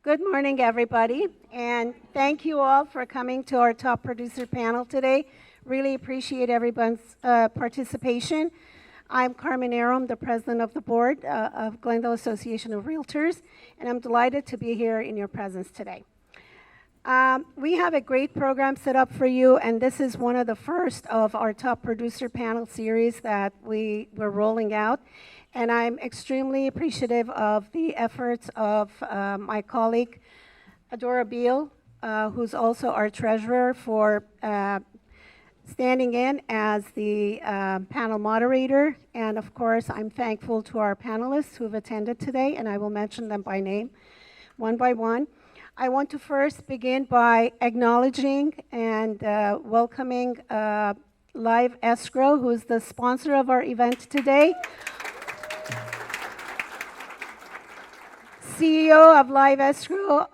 Good morning, everybody, and thank you all for coming to our top producer panel today. Really appreciate everyone's participation. I'm Carmen Aram, the president of the board of Glendale Association of Realtors, and I'm delighted to be here in your presence today. We have a great program set up for you, and this is one of the first of our top producer panel series that we're rolling out. And I'm extremely appreciative of the efforts of my colleague, Addora Beall, who's also our treasurer, for standing in as the panel moderator. And of course, I'm thankful to our panelists who've attended today, and I will mention them by name, one by one. I want to first begin by acknowledging and welcoming Live Escrow, who's the sponsor of our event today. CEO of Live Escrow,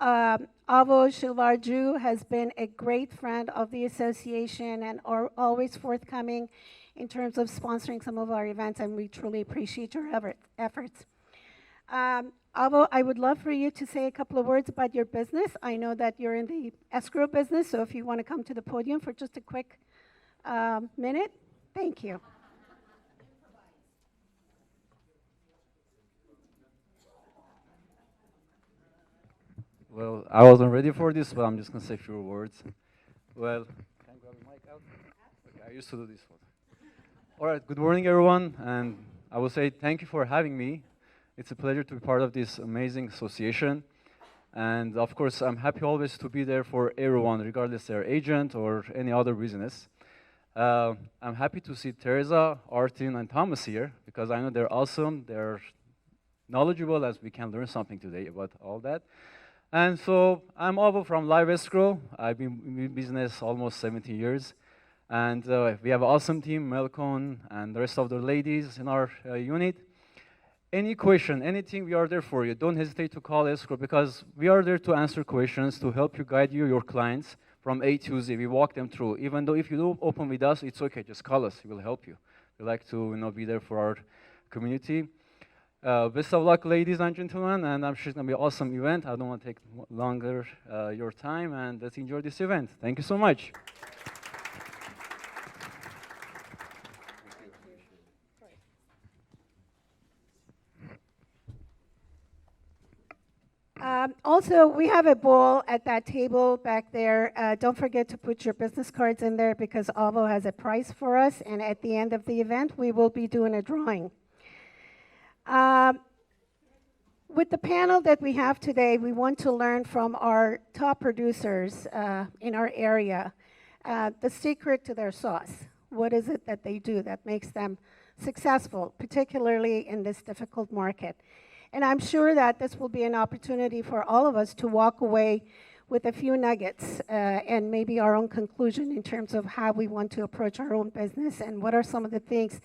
Shilvarju, has been a great friend of the association and are always forthcoming in terms of sponsoring some of our events, and we truly appreciate your efforts. Avo, I would love for you to say a couple of words about your business. I know that you're in the escrow business, so if you want to come to the podium for just a quick minute, thank you. Well, I wasn't ready for this, but I'm just going to say a few words. Well, can I grab the mic out? Okay, I used to do this one. All right, good morning, everyone, and I will say thank you for having me. It's a pleasure to be part of this amazing association. And of course, I'm happy always to be there for everyone, regardless their agent or any other business. I'm happy to see Tereza, Artin, and Thomas here, because I know they're awesome. They're knowledgeable, as we can learn something today about all that. And so I'm Avo from Live Escrow. I've been in business almost 17 years. And we have an awesome team, Melcon and the rest of the ladies in our unit. Any question, anything, we are there for you. Don't hesitate to call Escrow, because we are there to answer questions, to help you guide your clients from A to Z. We walk them through. Even though if you don't open with us, it's okay, just call us, we'll help you. We like to be there for our community. Best of luck, ladies and gentlemen, and I'm sure it's going to be an awesome event. I don't want to take longer your time, and let's enjoy this event. Thank you so much. Also, we have a bowl at that table back there. Don't forget to put your business cards in there, because Avo has a prize for us, and at the end of the event, we will be doing a drawing. With the panel that we have today, we want to learn from our top producers in our area the secret to their sauce. What is it that they do that makes them successful, particularly in this difficult market? And I'm sure that this will be an opportunity for all of us to walk away with a few nuggets and maybe our own conclusion in terms of how we want to approach our own business and what are some of the things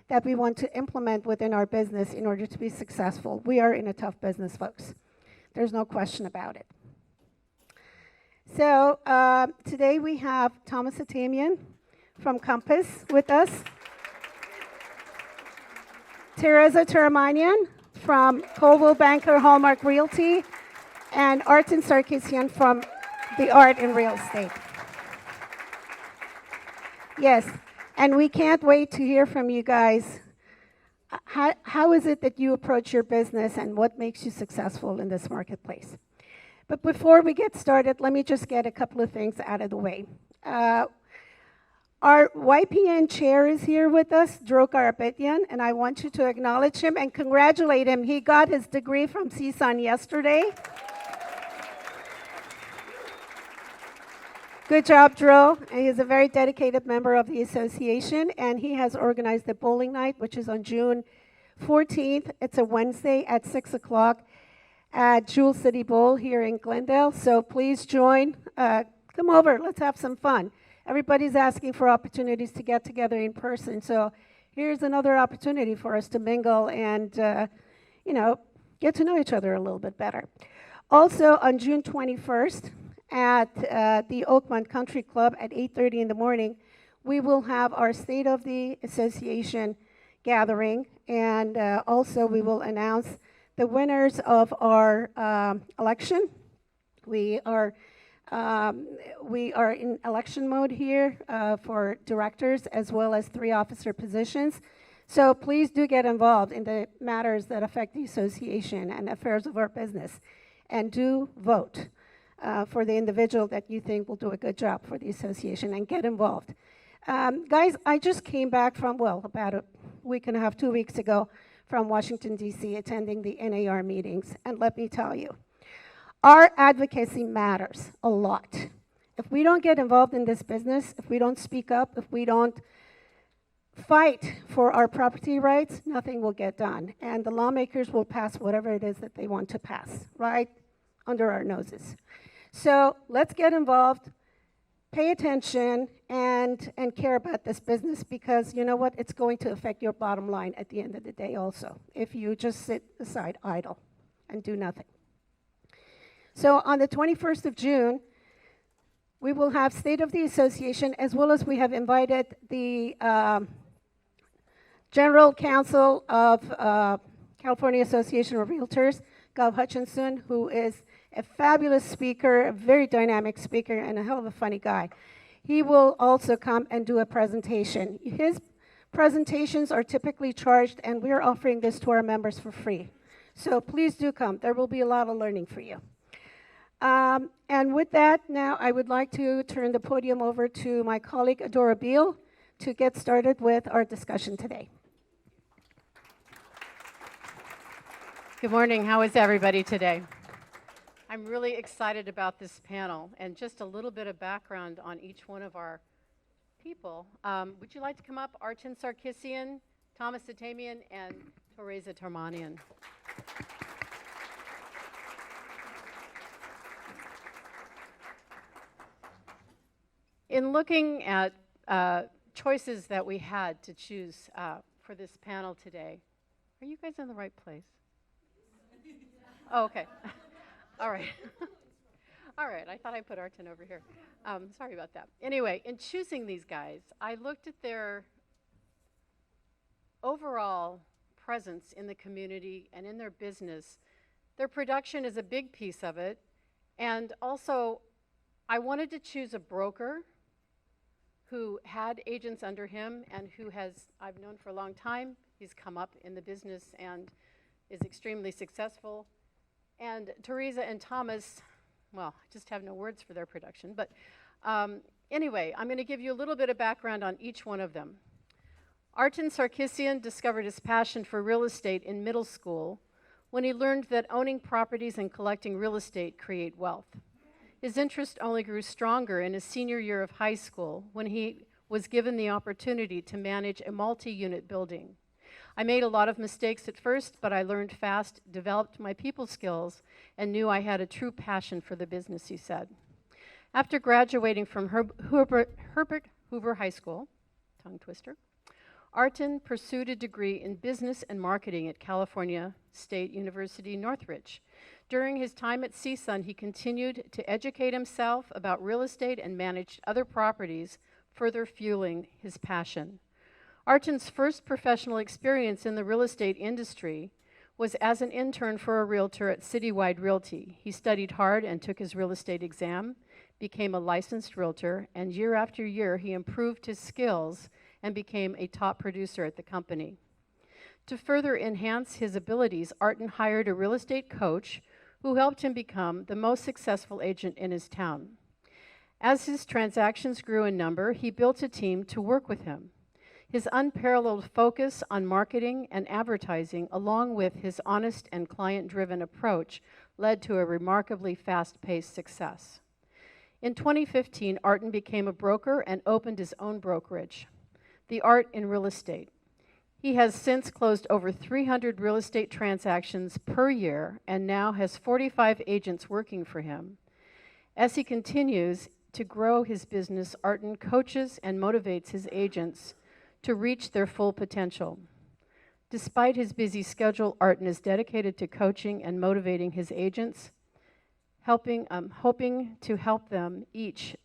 that we want to implement within our business in order to be successful. We are in a tough business, folks. There's no question about it. So today we have Thomas Atamian from Compass with us, Tereza Toramanyan from Coldwell Banker Hallmark Realty, and Artin Sarkissian from the Art in Real Estate. Yes, and we can't wait to hear from you guys. How is it that you approach your business, and what makes you successful in this marketplace? But before we get started, let me just get a couple of things out of the way. Our YPN chair is here with us, Drokar Abedyan, and I want you to acknowledge him and congratulate him. He got his degree from CSUN yesterday. Good job, Dro. He is a very dedicated member of the association, and he has organized the bowling night, which is on June 14th. It's a Wednesday at 6 o'clock at Jewel City Bowl here in Glendale. So please join. Come over. Let's have some fun. Everybody's asking for opportunities to get together in person. So here's another opportunity for us to mingle and, get to know each other a little bit better. Also, on June 21st, at the Oakmont Country Club at 8:30 in the morning, we will have our State of the Association gathering, and also we will announce the winners of our election We are we are in election mode here for directors as well as 3 officer positions. So please do get involved in the matters that affect the association and affairs of our business. And do vote for the individual that you think will do a good job for the association, and get involved. Guys, I just came back from, well, about a week and a half, 2 weeks ago, from Washington, D.C., attending the NAR meetings. And let me tell you, our advocacy matters a lot. If we don't get involved in this business, if we don't speak up, if we don't fight for our property rights, nothing will get done. And the lawmakers will pass whatever it is that they want to pass, right under our noses. So let's get involved, pay attention, and care about this business, because you know what? It's going to affect your bottom line at the end of the day also, if you just sit aside idle and do nothing. So on the 21st of June, we will have State of the Association, as well as we have invited the General Counsel of California Association of Realtors, Gov Hutchinson, who is a fabulous speaker, a very dynamic speaker, and a hell of a funny guy. He will also come and do a presentation. His presentations are typically charged, and we're offering this to our members for free. So please do come. There will be a lot of learning for you. And with that, now I would like to turn the podium over to my colleague, Addora Beall, to get started with our discussion today. Good morning. How is everybody today? I'm really excited about this panel, and just a little bit of background on each one of our people. Would you like to come up? Artin Sarkissian, Thomas Atamian, and Tereza Toramanyan. In looking at choices that we had to choose for this panel today, are you guys in the right place? Oh, okay. All right. All right, I thought I put Artin over here. Sorry about that. Anyway, in choosing these guys, I looked at their overall presence in the community and in their business. Their production is a big piece of it. And also, I wanted to choose a broker who had agents under him and who I've known for a long time. He's come up in the business and is extremely successful. And Tereza and Thomas, well, I just have no words for their production. But anyway, I'm going to give you a little bit of background on each one of them. Artin Sarkissian discovered his passion for real estate in middle school when he learned that owning properties and collecting real estate create wealth. His interest only grew stronger in his senior year of high school when he was given the opportunity to manage a multi-unit building. I made a lot of mistakes at first, but I learned fast, developed my people skills, and knew I had a true passion for the business, he said. After graduating from Herbert Hoover High School, tongue twister, Artin pursued a degree in business and marketing at California State University, Northridge. During his time at CSUN, he continued to educate himself about real estate and managed other properties, further fueling his passion. Artin's first professional experience in the real estate industry was as an intern for a realtor at Citywide Realty. He studied hard and took his real estate exam, became a licensed realtor, and year after year he improved his skills and became a top producer at the company. To further enhance his abilities, Artin hired a real estate coach who helped him become the most successful agent in his town. As his transactions grew in number, he built a team to work with him. His unparalleled focus on marketing and advertising, along with his honest and client-driven approach, led to a remarkably fast-paced success. In 2015, Artin became a broker and opened his own brokerage, The Art in Real Estate. He has since closed over 300 real estate transactions per year and now has 45 agents working for him. As he continues to grow his business, Artin coaches and motivates his agents to reach their full potential. Despite his busy schedule, Artin is dedicated to coaching and motivating his agents, hoping to help them each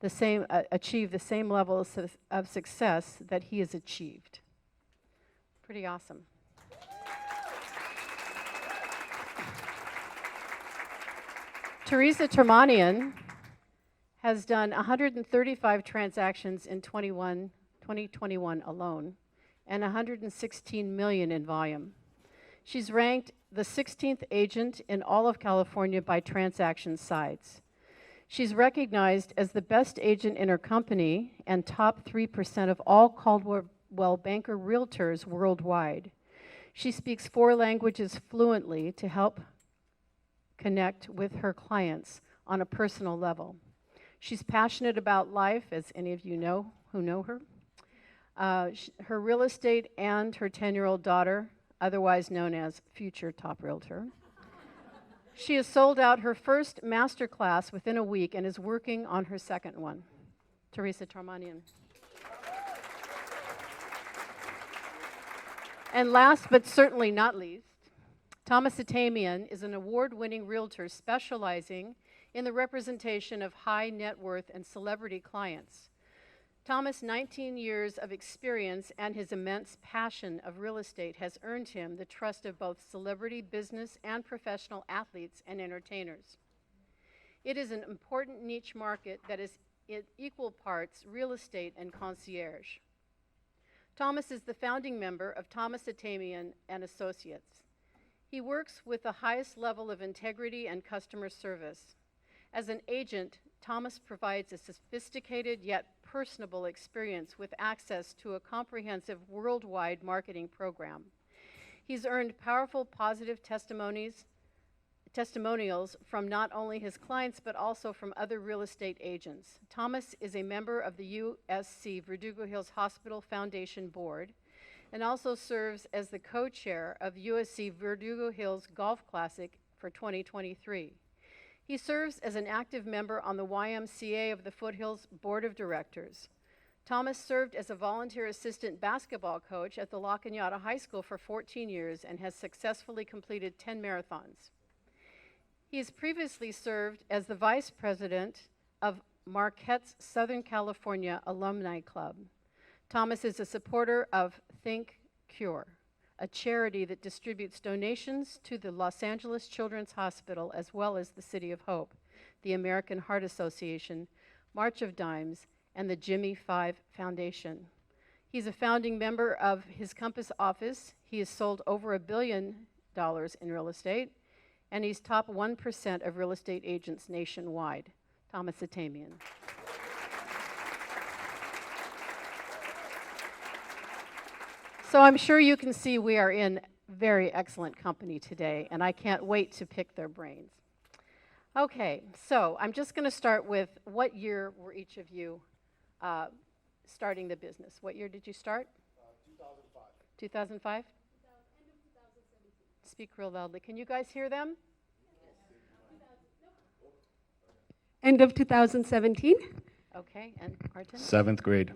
achieve the same level of success that he has achieved. Pretty awesome. Tereza Toramanyan has done 135 transactions in 2021 alone, and 116 million in volume. She's ranked the 16th agent in all of California by transaction size. She's recognized as the best agent in her company and top 3% of all Coldwell banker realtors worldwide. She speaks 4 languages fluently to help connect with her clients on a personal level. She's passionate about life, as any of you know who know her. Her real estate and her 10-year-old daughter, otherwise known as future top realtor. She has sold out her first master class within a week and is working on her second one. Tereza Toramanyan. And last but certainly not least, Thomas Atamian is an award-winning realtor specializing in the representation of high net worth and celebrity clients. Thomas' 19 years of experience and his immense passion of real estate has earned him the trust of both celebrity, business, and professional athletes and entertainers. It is an important niche market that is in equal parts real estate and concierge. Thomas is the founding member of Thomas Atamian and Associates. He works with the highest level of integrity and customer service. As an agent, Thomas provides a sophisticated yet personable experience with access to a comprehensive worldwide marketing program. He's earned powerful positive testimonials from not only his clients but also from other real estate agents. Thomas is a member of the USC Verdugo Hills Hospital Foundation Board and also serves as the co-chair of USC Verdugo Hills Golf Classic for 2023. He serves as an active member on the YMCA of the Foothills Board of Directors. Thomas served as a volunteer assistant basketball coach at the La Cañada High School for 14 years and has successfully completed 10 marathons. He has previously served as the vice president of Marquette's Southern California Alumni Club. Thomas is a supporter of Think Cure, a charity that distributes donations to the Los Angeles Children's Hospital as well as the City of Hope, the American Heart Association, March of Dimes, and the Jimmy 5 Foundation. He's a founding member of his Compass office. He has sold over $1 billion in real estate, and he's top 1% of real estate agents nationwide. Thomas Atamian. So I'm sure you can see we are in very excellent company today, and I can't wait to pick their brains. Okay, so I'm just going to start with what year were each of you starting the business? What year did you start? 2005. 2005? End of 2017. Speak real loudly. Can you guys hear them? End of 2017. Okay, and Artin? 7th grade.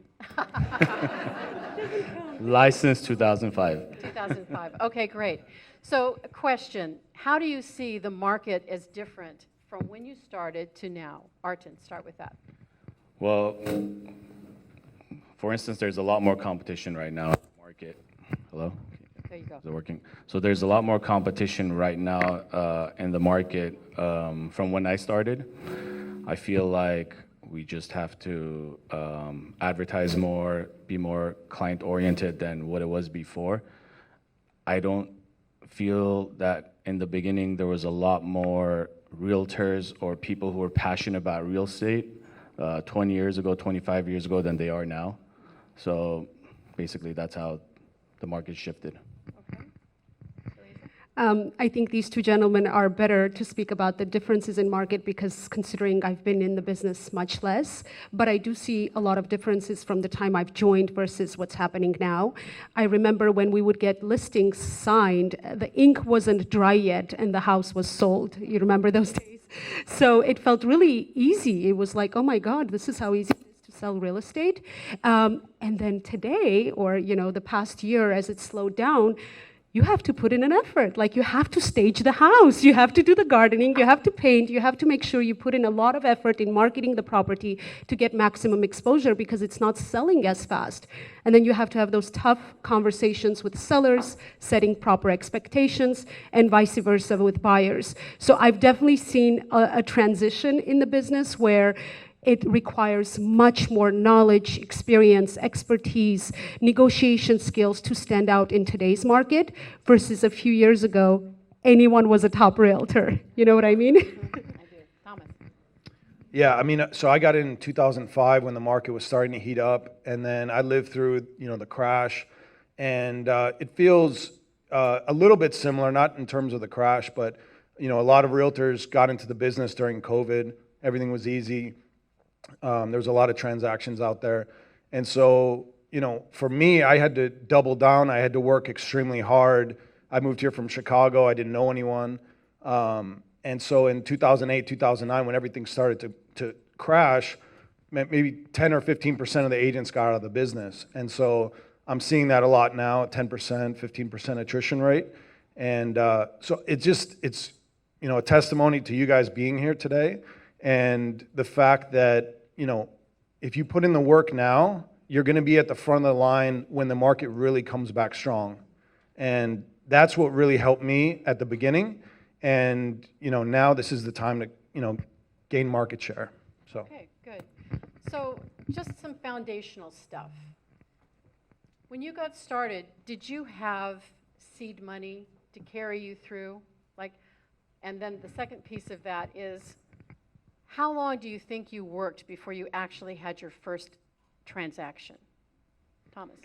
Licensed 2005. 2005. Okay, great. So, a question. How do you see the market as different from when you started to now? Artin, start with that. Well, for instance, there's a lot more competition right now in the market. Hello? There you go. Is it working? So there's a lot more competition right now in the market from when I started. I feel like we just have to advertise more, be more client-oriented than what it was before. I don't feel that in the beginning there was a lot more realtors or people who were passionate about real estate 20 years ago, 25 years ago than they are now. So basically that's how the market shifted. I think these two gentlemen are better to speak about the differences in market because considering I've been in the business much less, but I do see a lot of differences from the time I've joined versus what's happening now. I remember when we would get listings signed, the ink wasn't dry yet and the house was sold. You remember those days? So it felt really easy. It was like, oh my God, this is how easy it is to sell real estate. And then today, or the past year as it slowed down, you have to put in an effort. Like, you have to stage the house, you have to do the gardening, you have to paint, you have to make sure you put in a lot of effort in marketing the property to get maximum exposure because it's not selling as fast. And then you have to have those tough conversations with sellers, setting proper expectations, and vice versa with buyers. So I've definitely seen a transition in the business where it requires much more knowledge, experience, expertise, negotiation skills to stand out in today's market versus a few years ago, anyone was a top realtor. You know what I mean? I do. Thomas? Yeah, I mean, so I got in 2005 when the market was starting to heat up, and then I lived through, the crash, and it feels a little bit similar, not in terms of the crash, but, a lot of realtors got into the business during COVID. Everything was easy. There was a lot of transactions out there. And so, for me, I had to double down. I had to work extremely hard. I moved here from Chicago. I didn't know anyone. And so in 2008, 2009, when everything started to crash, maybe 10 or 15% of the agents got out of the business. And so I'm seeing that a lot now, 10%, 15% attrition rate. And so it's a testimony to you guys being here today. And the fact that, if you put in the work now, you're going to be at the front of the line when the market really comes back strong. And that's what really helped me at the beginning. And, now this is the time to, gain market share. So. Okay, good. So just some foundational stuff. When you got started, did you have seed money to carry you through? And then the second piece of that is, how long do you think you worked before you actually had your first transaction? Thomas?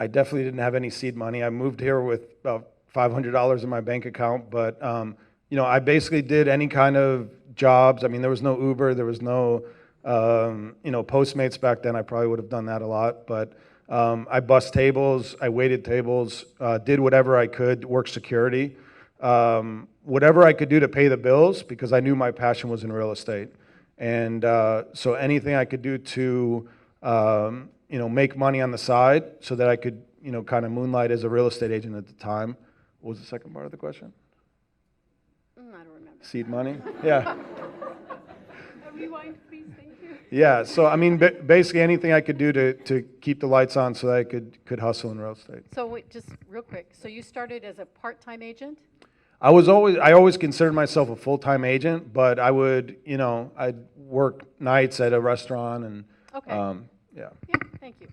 I definitely didn't have any seed money. I moved here with about $500 in my bank account, but I basically did any kind of jobs. I mean, there was no Uber, there was no Postmates back then. I probably would have done that a lot, but I bussed tables, I waited tables, did whatever I could, worked security, whatever I could do to pay the bills because I knew my passion was in real estate. And so anything I could do to, make money on the side so that I could, kind of moonlight as a real estate agent at the time. What was the second part of the question? I don't remember. Seed money? Yeah. Rewind, please, thank you. Yeah, so I mean, basically anything I could do to keep the lights on so that I could hustle in real estate. So wait, just real quick. So you started as a part-time agent? I always considered myself a full-time agent, but I would, I'd work nights at a restaurant and, Okay. yeah. Yeah, thank you.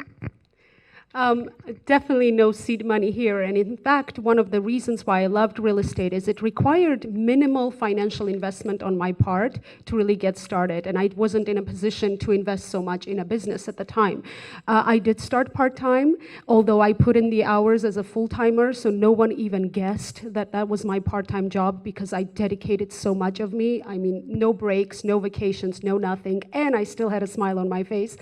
Definitely no seed money here. And in fact, one of the reasons why I loved real estate is it required minimal financial investment on my part to really get started. And I wasn't in a position to invest so much in a business at the time. I did start part-time, although I put in the hours as a full-timer, so no one even guessed that that was my part-time job because I dedicated so much of me. I mean, no breaks, no vacations, no nothing, and I still had a smile on my face.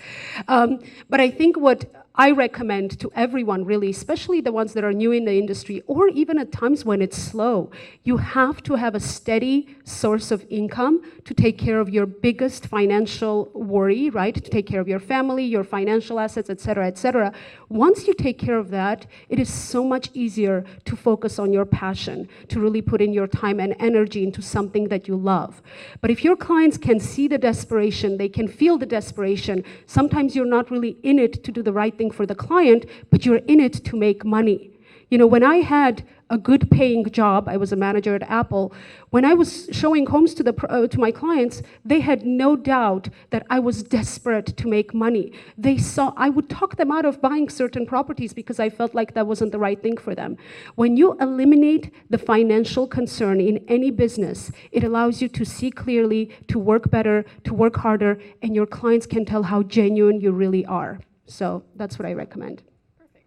But I think what I recommend to everyone, really, especially the ones that are new in the industry, or even at times when it's slow, you have to have a steady source of income to take care of your biggest financial worry, right? To take care of your family, your financial assets, et cetera, et cetera. Once you take care of that, it is so much easier to focus on your passion, to really put in your time and energy into something that you love. But if your clients can see the desperation, they can feel the desperation, sometimes you're not really in it to do the right thing for the client, but you're in it to make money. When I had a good paying job, I was a manager at Apple, when I was showing homes to my clients, they had no doubt that I was desperate to make money. They saw, I would talk them out of buying certain properties because I felt like that wasn't the right thing for them. When you eliminate the financial concern in any business, it allows you to see clearly, to work better, to work harder, and your clients can tell how genuine you really are. So that's what I recommend. Perfect.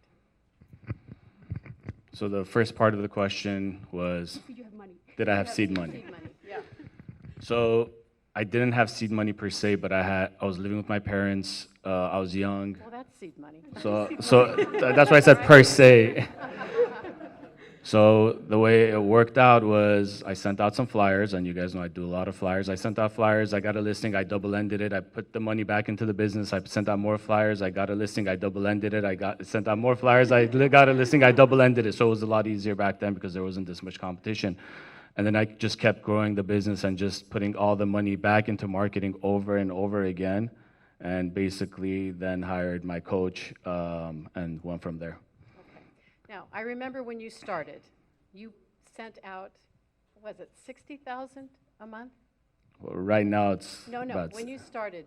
So the first part of the question was, Did you have money? did I have seed money? Seed money, yeah. So I didn't have seed money per se, but I was living with my parents. I was young. Well, that's seed money. So that's why I said per se. So the way it worked out was I sent out some flyers, and you guys know I do a lot of flyers. I sent out flyers, I got a listing, I double-ended it, I put the money back into the business, I sent out more flyers, I got a listing, I double-ended it, sent out more flyers, I got a listing, I double-ended it. So it was a lot easier back then because there wasn't this much competition. And then I just kept growing the business and just putting all the money back into marketing over and over again, and basically then hired my coach and went from there. Now, I remember when you started, you sent out, was it 60,000 a month? Well, right now it's No, about when you started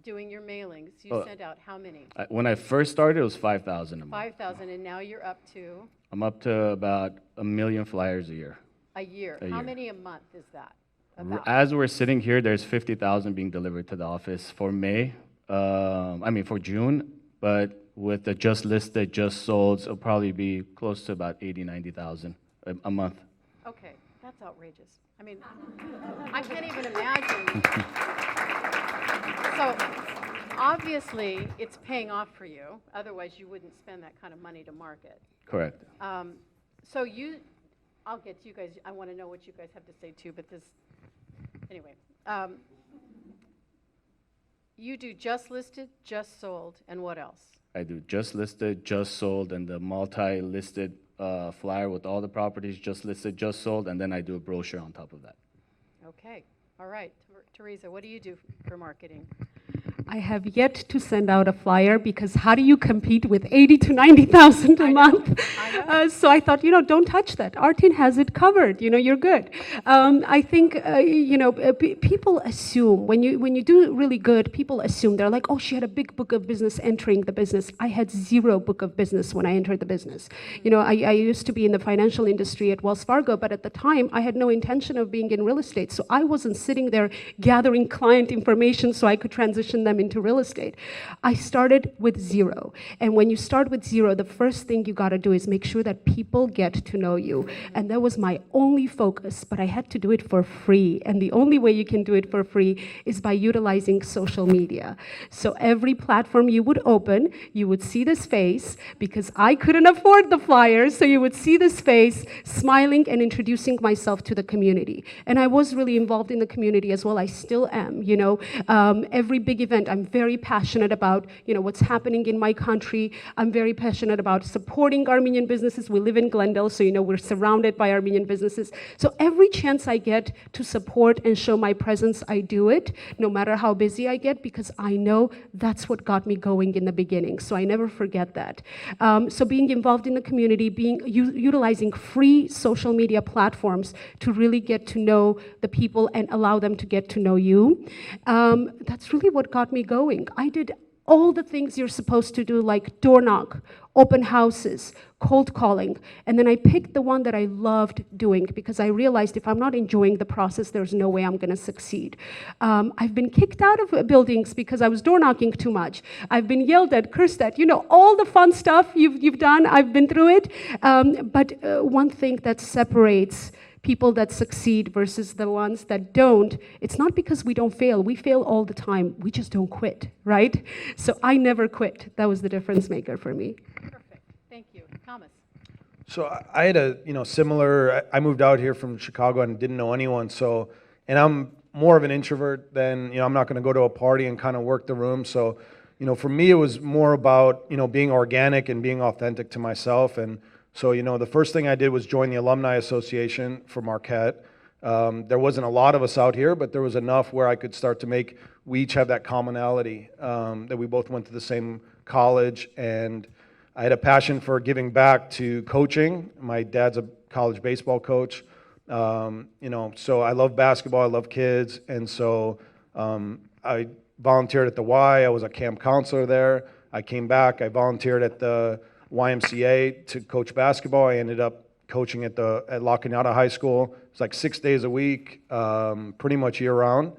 doing your mailings, you Oh. sent out how many? when I first started, it was 5,000 a month. 5,000, and now you're up to I'm up to about 1 million flyers a year. a year. A How year. many a month is that? About? As we're sitting here, there's 50,000 being delivered to the office for May. For June, but with the just listed, just sold, it'll probably be close to about 80, 90,000 a month. Okay, that's outrageous. I mean, I can't even imagine. So obviously, it's paying off for you. Otherwise, you wouldn't spend that kind of money to market. Correct. So I'll get to you guys. I want to know what you guys have to say too, but anyway. You do just listed, just sold, and what else? I do just listed, just sold, and the multi-listed flyer with all the properties, just listed, just sold, and then I do a brochure on top of that. Okay, all right. Tereza, what do you do for marketing? I have yet to send out a flyer because how do you compete with 80 to 90,000 a month? I know. So I thought, don't touch that. Artin has it covered. You're good. I think, people assume when you do really good, people assume they're like, oh, she had a big book of business entering the business. I had 0 book of business when I entered the business. I used to be in the financial industry at Wells Fargo, but at the time I had no intention of being in real estate. So I wasn't sitting there gathering client information so I could transition them into real estate. I started with 0. And when you start with 0, the first thing you got to do is make sure that people get to know you. And that was my only focus, but I had to do it for free. And the only way you can do it for free is by utilizing social media. So every platform you would open, you would see this face, because I couldn't afford the flyers, so you would see this face smiling and introducing myself to the community. And I was really involved in the community as well. I still am. Every big event, I'm very passionate about, what's happening in my country. I'm very passionate about supporting Armenian businesses. We live in Glendale, so we're surrounded by Armenian businesses. So every chance I get to support and show my presence, I do it, no matter how busy I get, because I know that's what got me going in the beginning. So I never forget that. So being involved in the community, utilizing free social media platforms to really get to know the people and allow them to get to know you. That's really what got me going. I did all the things you're supposed to do, like door knock, open houses, cold calling, and then I picked the one that I loved doing because I realized if I'm not enjoying the process, there's no way I'm going to succeed. I've been kicked out of buildings because I was door knocking too much. I've been yelled at, cursed at, all the fun stuff you've done, I've been through it. But one thing that separates people that succeed versus the ones that don't, it's not because we don't fail. We fail all the time. We just don't quit, right? So I never quit. That was the difference maker for me. Perfect. Thank you. Thomas? So I had a similar. I moved out here from Chicago and didn't know anyone. So, and I'm more of an introvert than I'm not going to go to a party and kind of work the room. So, for me it was more about being organic and being authentic to myself. And so, the first thing I did was join the Alumni Association for Marquette. There wasn't a lot of us out here, but there was enough where I could start to we each have that commonality, that we both went to the same college, and I had a passion for giving back to coaching. My dad's a college baseball coach, so I love basketball, I love kids, and so I volunteered at the Y. I was a camp counselor there. I came back, I volunteered at the YMCA to coach basketball. I ended up coaching at La Cañada High School. It's like 6 days a week, pretty much year round.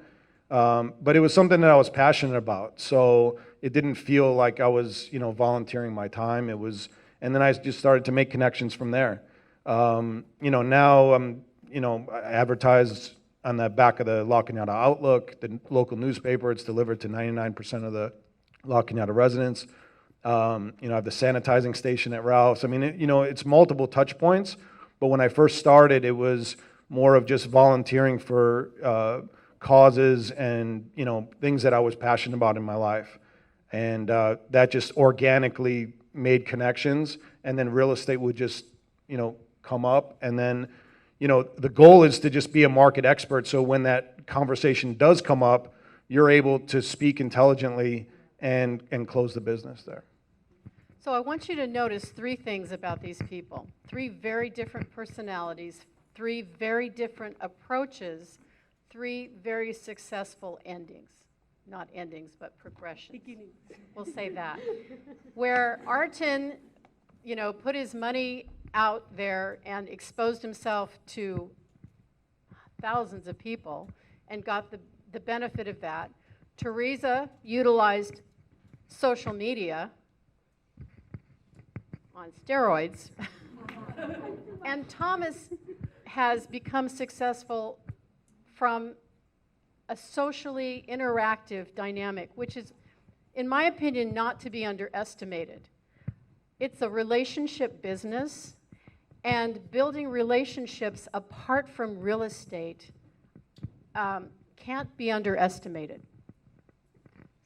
But it was something that I was passionate about. So it didn't feel like I was, volunteering my time. And then I just started to make connections from there. Now I'm, I advertise on the back of the La Cañada Outlook, the local newspaper. It's delivered to 99% of the La Cañada residents. I have the sanitizing station at Ralph's. I mean, it's multiple touch points, But when I first started, it was more of just volunteering for causes and, you know, things that I was passionate about in my life. And that just organically made connections, and then real estate would just, you know, come up. And then, you know, the goal is to just be a market expert, so when that conversation does come up, you're able to speak intelligently and close the business there. So I want you to notice three things about these people. Three very different personalities, three very different approaches, three very successful endings. Not endings, but progressions. We'll say that. Where Artin, you know, put his money out there and exposed himself to thousands of people and got the benefit of that. Tereza utilized social media on steroids. And Thomas has become successful from a socially interactive dynamic, which is, in my opinion, not to be underestimated. It's a relationship business, and building relationships apart from real estate can't be underestimated.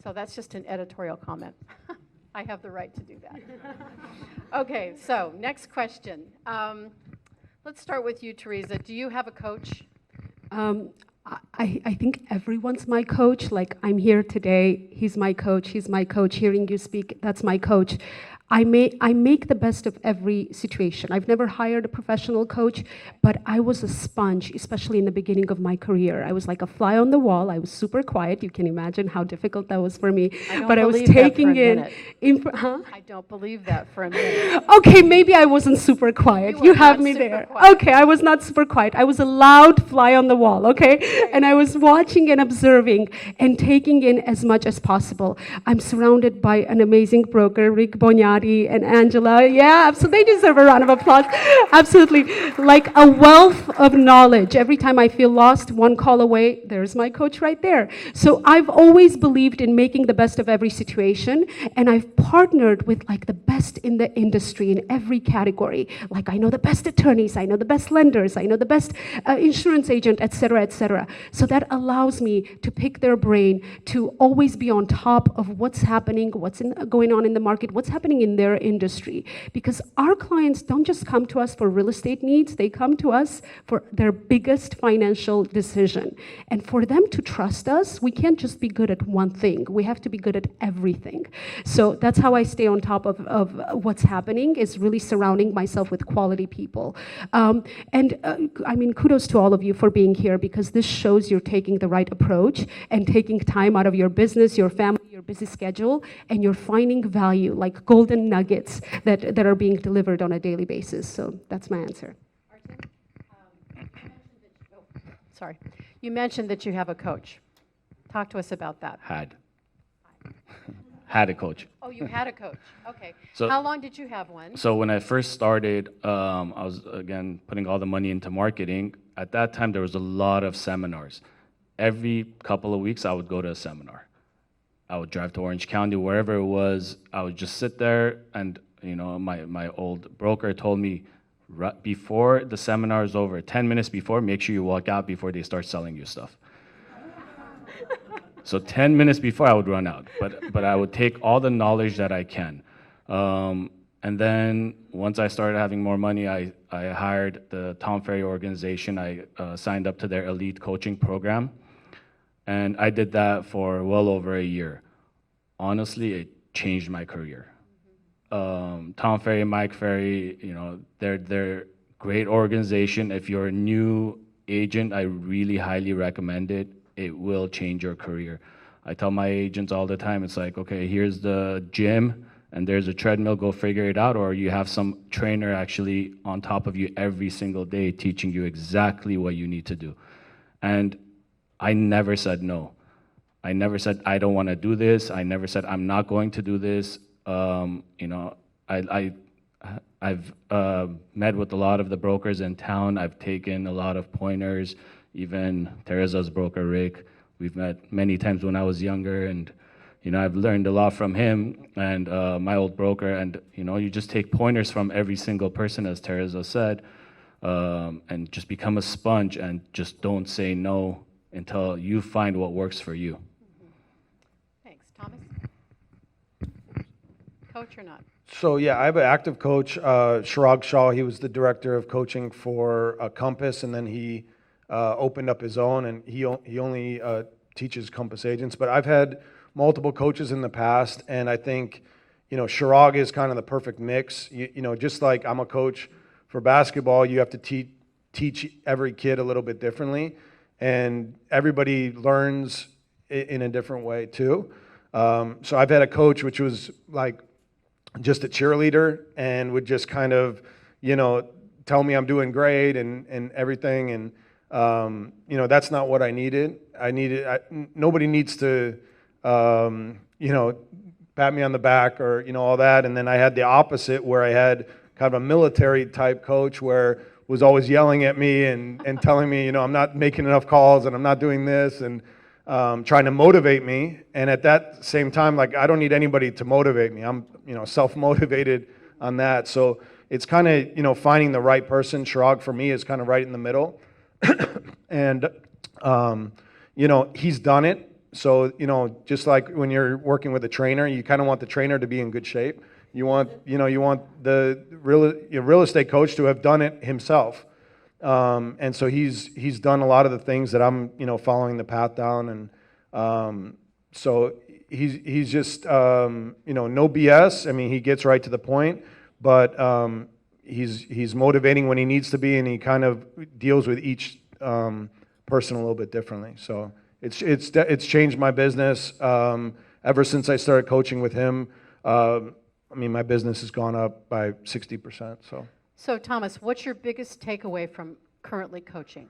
So that's just an editorial comment. I have the right to do that. Okay, so next question. Let's start with you, Tereza. Do you have a coach? I think everyone's my coach. Like, I'm here today, he's my coach, hearing you speak, that's my coach. I make the best of every situation. I've never hired a professional coach, but I was a sponge, especially in the beginning of my career. I was like a fly on the wall. I was super quiet. You can imagine how difficult that was for me. But I was taking in. I don't believe that for a minute. Okay, maybe I wasn't super quiet. You have me there. Okay, I was not super quiet. I was a loud fly on the wall, okay? And I was watching and observing and taking in as much as possible. I'm surrounded by an amazing broker, Rick Bognari and Angela. Yeah, so they deserve a round of applause. Absolutely. Like a wealth of knowledge. Every time I feel lost, one call away, there's my coach right there. So I've always believed in making the best of every situation, and I've partnered with like the best in the industry in every category. Like, I know the best attorneys, I know the best lenders, I know the best insurance agent, et cetera, et cetera. So that allows me to pick their brain, to always be on top of what's happening, going on in the market, what's happening in their industry. Because our clients don't just come to us for real estate needs, they come to us for their biggest financial decision. And for them to trust us, we can't just be good at one thing. We have to be good at everything. So that's how I stay on top of what's happening, is really surrounding myself with quality people. I mean, kudos to all of you for being here, because this shows you're taking the right approach and taking time out of your business, your family, your busy schedule, and you're finding value, like golden nuggets that are being delivered on a daily basis. So that's my answer. Sorry. You mentioned that you have a coach. Talk to us about that. Had a coach. Oh, you had a coach. Okay. So, how long did you have one? So when I first started, I was, again, putting all the money into marketing. At that time, there was a lot of seminars. Every couple of weeks, I would go to a seminar. I would drive to Orange County, wherever it was. I would just sit there, and you know, my old broker told me, before the seminar is over, 10 minutes before, make sure you walk out before they start selling you stuff. So 10 minutes before, I would run out, but I would take all the knowledge that I can. And then once I started having more money, I hired the Tom Ferry organization. I signed up to their elite coaching program. And I did that for well over a year. Honestly, it changed my career. Tom Ferry, Mike Ferry, you know, they're great organization. If you're a new agent, I really highly recommend it. It will change your career. I tell my agents all the time, it's like, okay, here's the gym and there's a treadmill, go figure it out, or you have some trainer actually on top of you every single day teaching you exactly what you need to do. And I never said no. I never said I don't want to do this. I never said I'm not going to do this. You know, I've met with a lot of the brokers in town. I've taken a lot of pointers, even Tereza's broker, Rick. We've met many times when I was younger, and you know, I've learned a lot from him and my old broker. And you know, you just take pointers from every single person, as Tereza said. and just become a sponge and just don't say no until you find what works for you. Thanks. Thomas? Coach or not? So yeah, I have an active coach, Chirag Shah. He was the director of coaching for Compass, and then he opened up his own, and he only teaches Compass agents. But I've had multiple coaches in the past, and I think, Chirag is kind of the perfect mix. Just like I'm a coach for basketball, you have to teach every kid a little bit differently, and everybody learns in a different way too. So I've had a coach which was like just a cheerleader and would just kind of, tell me I'm doing great and everything. And, that's not what I needed. Nobody needs to, pat me on the back or, all that. And then I had the opposite where I had kind of a military type coach where was always yelling at me and telling me, I'm not making enough calls and I'm not doing this and trying to motivate me. And at that same time, like, I don't need anybody to motivate me. I'm, self-motivated on that. So it's kind of, finding the right person. Chirag for me is kind of right in the middle. And, he's done it. So, just like when you're working with a trainer, you kind of want the trainer to be in good shape. You want the real estate coach to have done it himself. And so he's done a lot of the things that I'm, following the path down. And so he's just, no BS. I mean, he gets right to the point, but he's motivating when he needs to be, and he kind of deals with each person a little bit differently. So it's changed my business ever since I started coaching with him. My business has gone up by 60%. So Thomas, what's your biggest takeaway from currently coaching?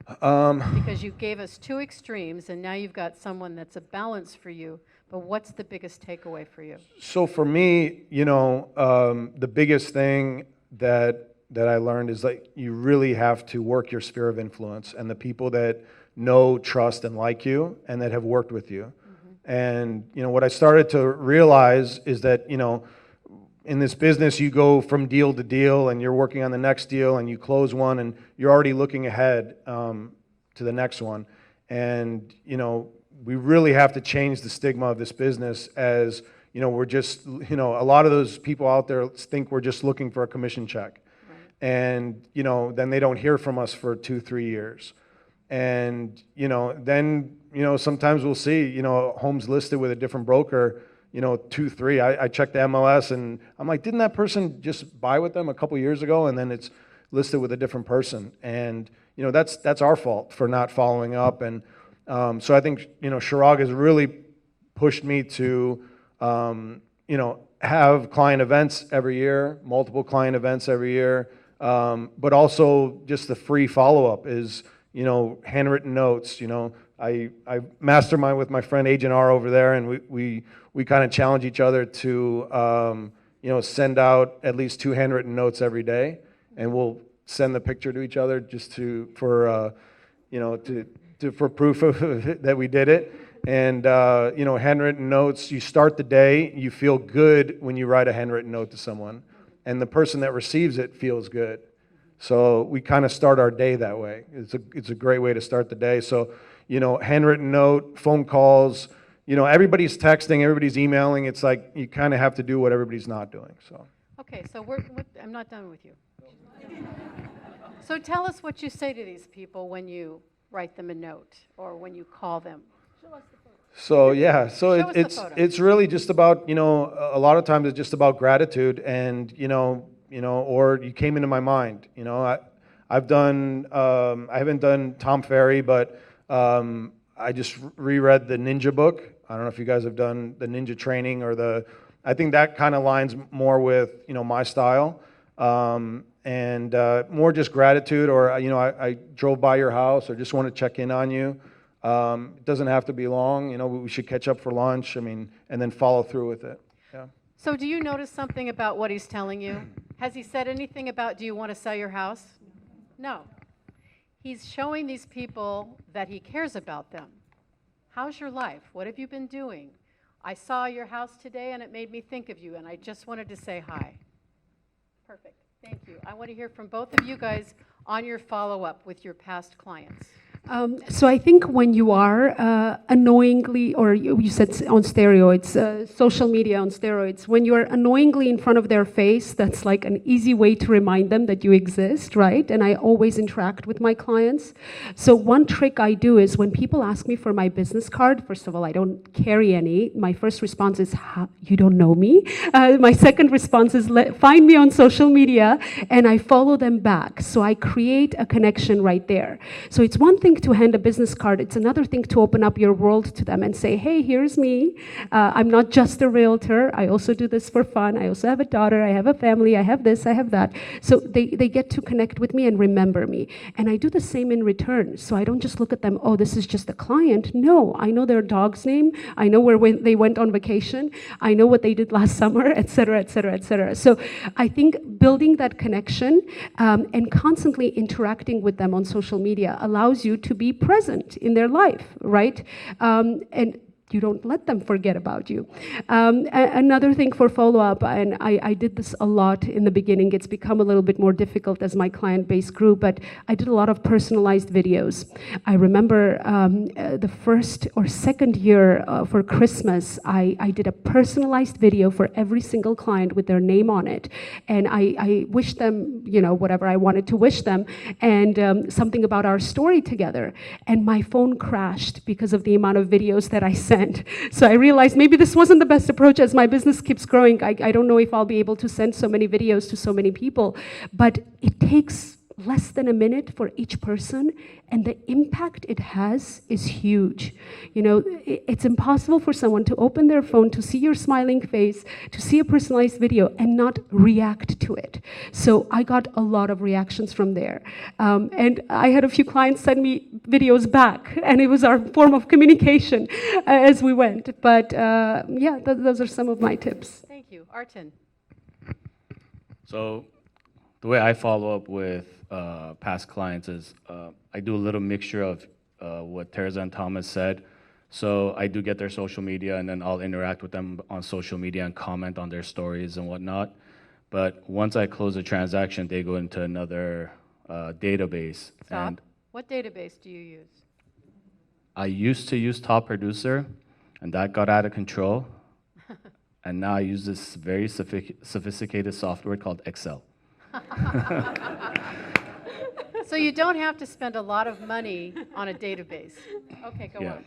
Because you gave us two extremes, and now you've got someone that's a balance for you. But what's the biggest takeaway for you? So for me, the biggest thing that I learned is like you really have to work your sphere of influence and the people that know, trust, and like you, and that have worked with you. Mm-hmm. And what I started to realize is that in this business, you go from deal to deal, and you're working on the next deal, and you close one, and you're already looking ahead to the next one. And we really have to change the stigma of this business as we're just a lot of those people out there think we're just looking for a commission check, right. And then they don't hear from us for 2-3 years, and then sometimes we'll see homes listed with a different broker. 2-3. I checked the MLS and I'm like, didn't that person just buy with them a couple years ago? And then it's listed with a different person. And that's our fault for not following up. And so I think Chirag has really pushed me to have client events every year, multiple client events every year, but also just the free follow-up is handwritten notes. I mastermind with my friend Agent R over there, and we kind of challenge each other to send out at least 2 handwritten notes every day, and we'll send the picture to each other just for proof of that we did it. And handwritten notes, you start the day, you feel good when you write a handwritten note to someone, and the person that receives it feels good. So we kind of start our day that way. It's a great way to start the day. So handwritten note, phone calls, everybody's texting, everybody's emailing. It's like you kind of have to do what everybody's not doing. So. Okay, so I'm not done with you. So tell us what you say to these people when you write them a note or when you call them. Show us the photo. So yeah, so Show us the photo. It's really just about a lot of times it's just about gratitude and or you came into my mind. I've done I haven't done Tom Ferry, but I just reread the Ninja book. I don't know if you guys have done the Ninja training or I think that kind of lines more with my style, and more just gratitude. Or I drove by your house or just want to check in on you. It doesn't have to be long. We should catch up for lunch. And then follow through with it. Yeah. So do you notice something about what he's telling you? Has he said anything about, do you want to sell your house? No. He's showing these people that he cares about them. How's your life? What have you been doing? I saw your house today and it made me think of you, and I just wanted to say hi. Perfect. Thank you. I want to hear from both of you guys on your follow-up with your past clients. So I think when you are annoyingly, or you said on steroids, social media on steroids, when you are annoyingly in front of their face, that's like an easy way to remind them that you exist, right? And I always interact with my clients. So one trick I do is when people ask me for my business card, first of all, I don't carry any. My first response is, you don't know me? My second response is, find me on social media, and I follow them back. So I create a connection right there. So it's one thing to hand a business card. It's another thing to open up your world to them and say, hey, here's me. I'm not just a realtor. I also do this for fun. I also have a daughter. I have a family. I have this. I have that. So they get to connect with me and remember me. And I do the same in return. So I don't just look at them, oh, this is just a client. No, I know their dog's name. I know where they went on vacation. I know what they did last summer, et cetera, et cetera, et cetera. So I think building that connection and constantly interacting with them on social media allows you to be present in their life, right? And you don't let them forget about you. Another thing for follow-up, and I did this a lot in the beginning, it's become a little bit more difficult as my client base grew, but I did a lot of personalized videos. I remember the first or second year for Christmas, I did a personalized video for every single client with their name on it. And I wished them, whatever I wanted to wish them, and something about our story together. And my phone crashed because of the amount of videos that I sent. So I realized maybe this wasn't the best approach. As my business keeps growing, I don't know if I'll be able to send so many videos to so many people, but it takes less than a minute for each person, and the impact it has is huge. It's impossible for someone to open their phone, to see your smiling face, to see a personalized video, and not react to it. So I got a lot of reactions from there. And I had a few clients send me videos back, and it was our form of communication as we went. But yeah, those are some of my tips. Thank you. Artin. So the way I follow up with past clients is I do a little mixture of what Tereza and Thomas said. So I do get their social media, and then I'll interact with them on social media and comment on their stories and whatnot. But once I close a transaction, they go into another database. Stop. And What database do you use? I used to use Top Producer, and that got out of control. And now I use this very sophisticated software called Excel. So you don't have to spend a lot of money on a database. Okay, go on.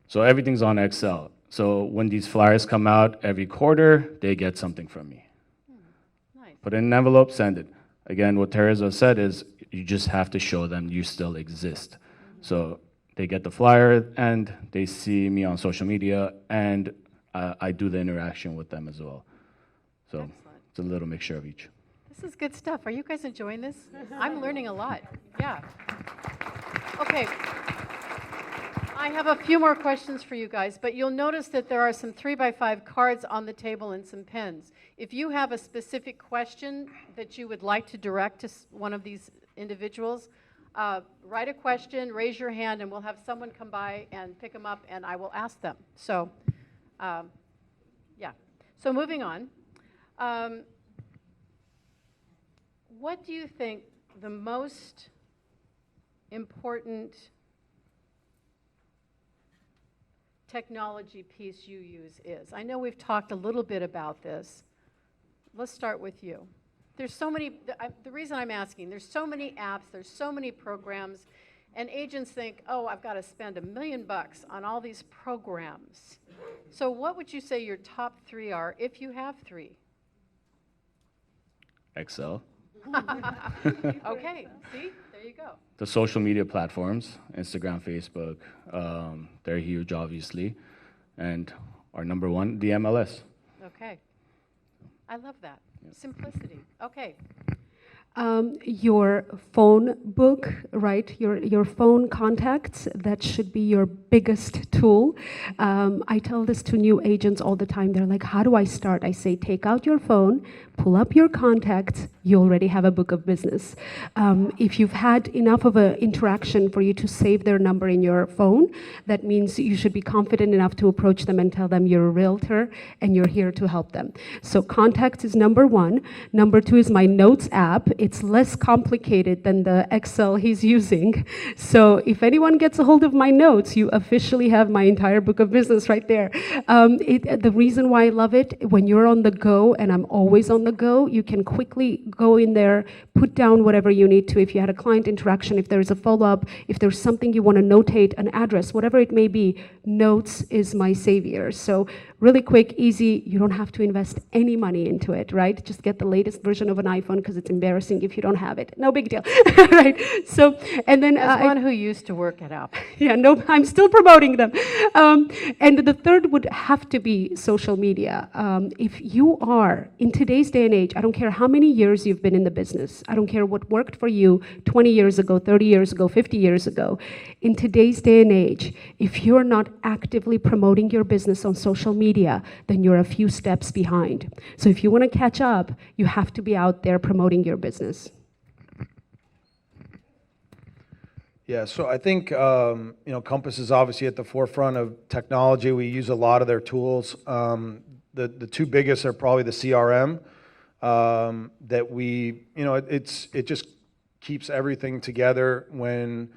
So everything's on Excel. So when these flyers come out every quarter, they get something from me. Nice. Put it in an envelope, send it. Again, what Tereza said is you just have to show them you still exist. So they get the flyer and they see me on social media, and I do the interaction with them as well. So Excellent. it's a little mixture of each. This is good stuff. Are you guys enjoying this? I'm learning a lot. Yeah. Okay. I have a few more questions for you guys, but you'll notice that there are some 3x5 cards on the table and some pens. If you have a specific question that you would like to direct to one of these individuals, write a question, raise your hand, and we'll have someone come by and pick them up, and I will ask them. So, yeah. So moving on. What do you think the most important technology piece you use is? I know we've talked a little bit about this. Let's start with you. There's so many, the reason I'm asking, there's so many apps, there's so many programs, and agents think, oh, I've got to spend $1 million on all these programs. So what would you say your top 3 are, if you have 3? Excel. Okay, see, there you go. The social media platforms, Instagram, Facebook, they're huge, obviously. And our number one, the MLS. Okay. I love that. Simplicity. Okay. Your phone book, right? Your phone contacts, that should be your biggest tool. I tell this to new agents all the time. They're like, how do I start? I say, take out your phone, pull up your contacts, you already have a book of business. If you've had enough of an interaction for you to save their number in your phone, that means you should be confident enough to approach them and tell them you're a realtor and you're here to help them. So contacts is number one. Number two is my notes app. It's less complicated than the Excel he's using. So if anyone gets a hold of my notes, you officially have my entire book of business right there. The reason why I love it, when you're on the go, and I'm always on the go, you can quickly go in there, put down whatever you need to. If you had a client interaction, if there's a follow-up, if there's something you want to notate, an address, whatever it may be, notes is my savior. So really quick, easy, you don't have to invest any money into it, right? Just get the latest version of an iPhone because it's embarrassing if you don't have it. No big deal, right? So, and then As one who used to work at Apple. yeah, no, I'm still promoting them. And the third would have to be social media. If you are, in today's day and age, I don't care how many years you've been in the business, I don't care what worked for you 20 years ago, 30 years ago, 50 years ago, in today's day and age, if you're not actively promoting your business on social media, then you're a few steps behind. So if you want to catch up, you have to be out there promoting your business. Yeah, so I think Compass is obviously at the forefront of technology. We use a lot of their tools. The two biggest are probably the CRM that it just keeps everything together. When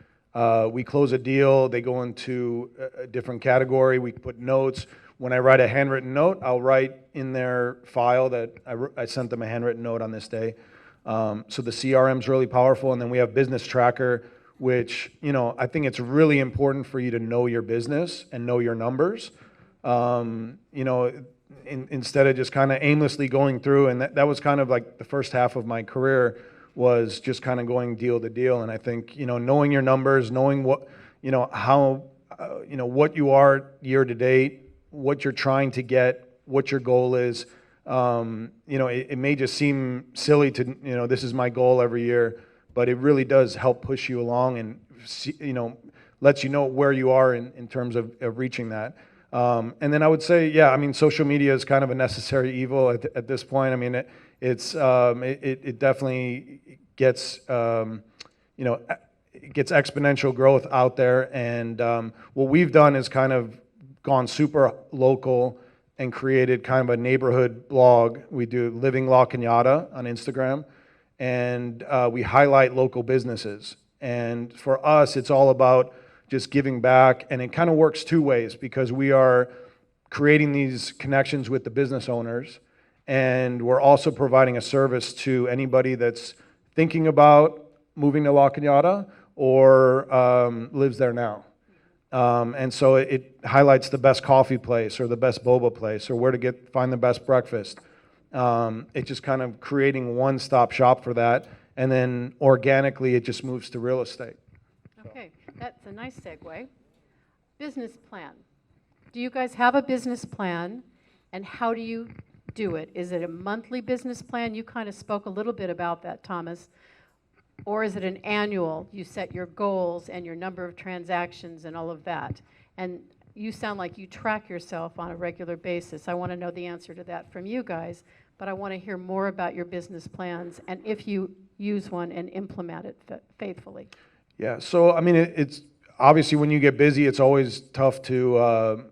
we close a deal, they go into a different category. We put notes. When I write a handwritten note, I'll write in their file that I sent them a handwritten note on this day. So the CRM is really powerful, and then we have Business Tracker, which, I think it's really important for you to know your business and know your numbers. Instead of just kind of aimlessly going through, and that was kind of like the first half of my career was just kind of going deal to deal. And I think, knowing your numbers, knowing what, how, what you are year to date, what you're trying to get, what your goal is. It may just seem silly to, this is my goal every year, but it really does help push you along and, lets you know where you are in terms of reaching that. And then I would say, social media is kind of a necessary evil at this point. I mean, it definitely gets, it gets exponential growth out there. And what we've done is kind of gone super local and created kind of a neighborhood blog. We do Living La Cañada on Instagram, and we highlight local businesses. And for us, it's all about just giving back, and it kind of works two ways because we are creating these connections with the business owners, and we're also providing a service to anybody that's thinking about moving to La Cañada or lives there now. And so it highlights the best coffee place or the best boba place or where to find the best breakfast. It's just kind of creating one-stop shop for that, and then organically it just moves to real estate. Okay, that's a nice segue. Business plan. Do you guys have a business plan, and how do you do it? Is it a monthly business plan? You kind of spoke a little bit about that, Thomas. Or is it an annual? You set your goals and your number of transactions and all of that. And you sound like you track yourself on a regular basis. I want to know the answer to that from you guys, but I want to hear more about your business plans and if you use one and implement it faithfully. Yeah, so I mean, it's obviously when you get busy, it's always tough to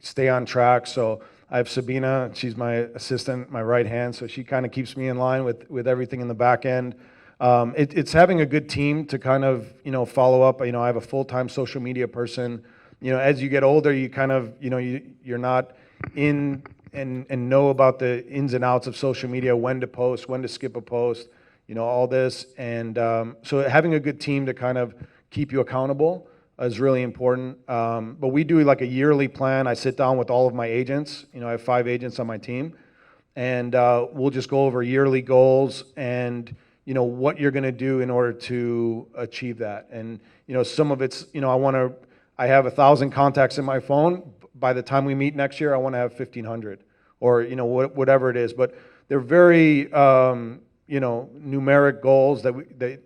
stay on track. So I have Sabina, she's my assistant, my right hand, so she kind of keeps me in line with everything in the back end. It's having a good team to kind of follow up. I have a full-time social media person. As you get older, you kind of you're not in and know about the ins and outs of social media, when to post, when to skip a post, all this. And so having a good team to kind of keep you accountable is really important. But we do like a yearly plan. I sit down with all of my agents. I have 5 agents on my team, and we'll just go over yearly goals and what you're going to do in order to achieve that. And some of it's I have 1,000 contacts in my phone. By the time we meet next year, I want to have 1,500, or whatever it is. But they're very numeric goals that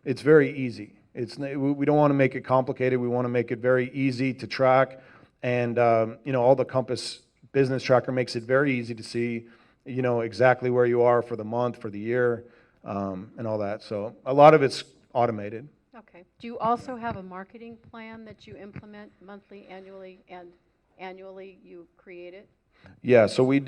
it's very easy. We don't want to make it complicated. We want to make it very easy to track, and all the Compass Business Tracker makes it very easy to see you know exactly where you are for the month, for the year, and all that. So a lot of it's automated. Okay. Do you also have a marketing plan that you implement monthly, annually, and annually you create it? Yeah, so we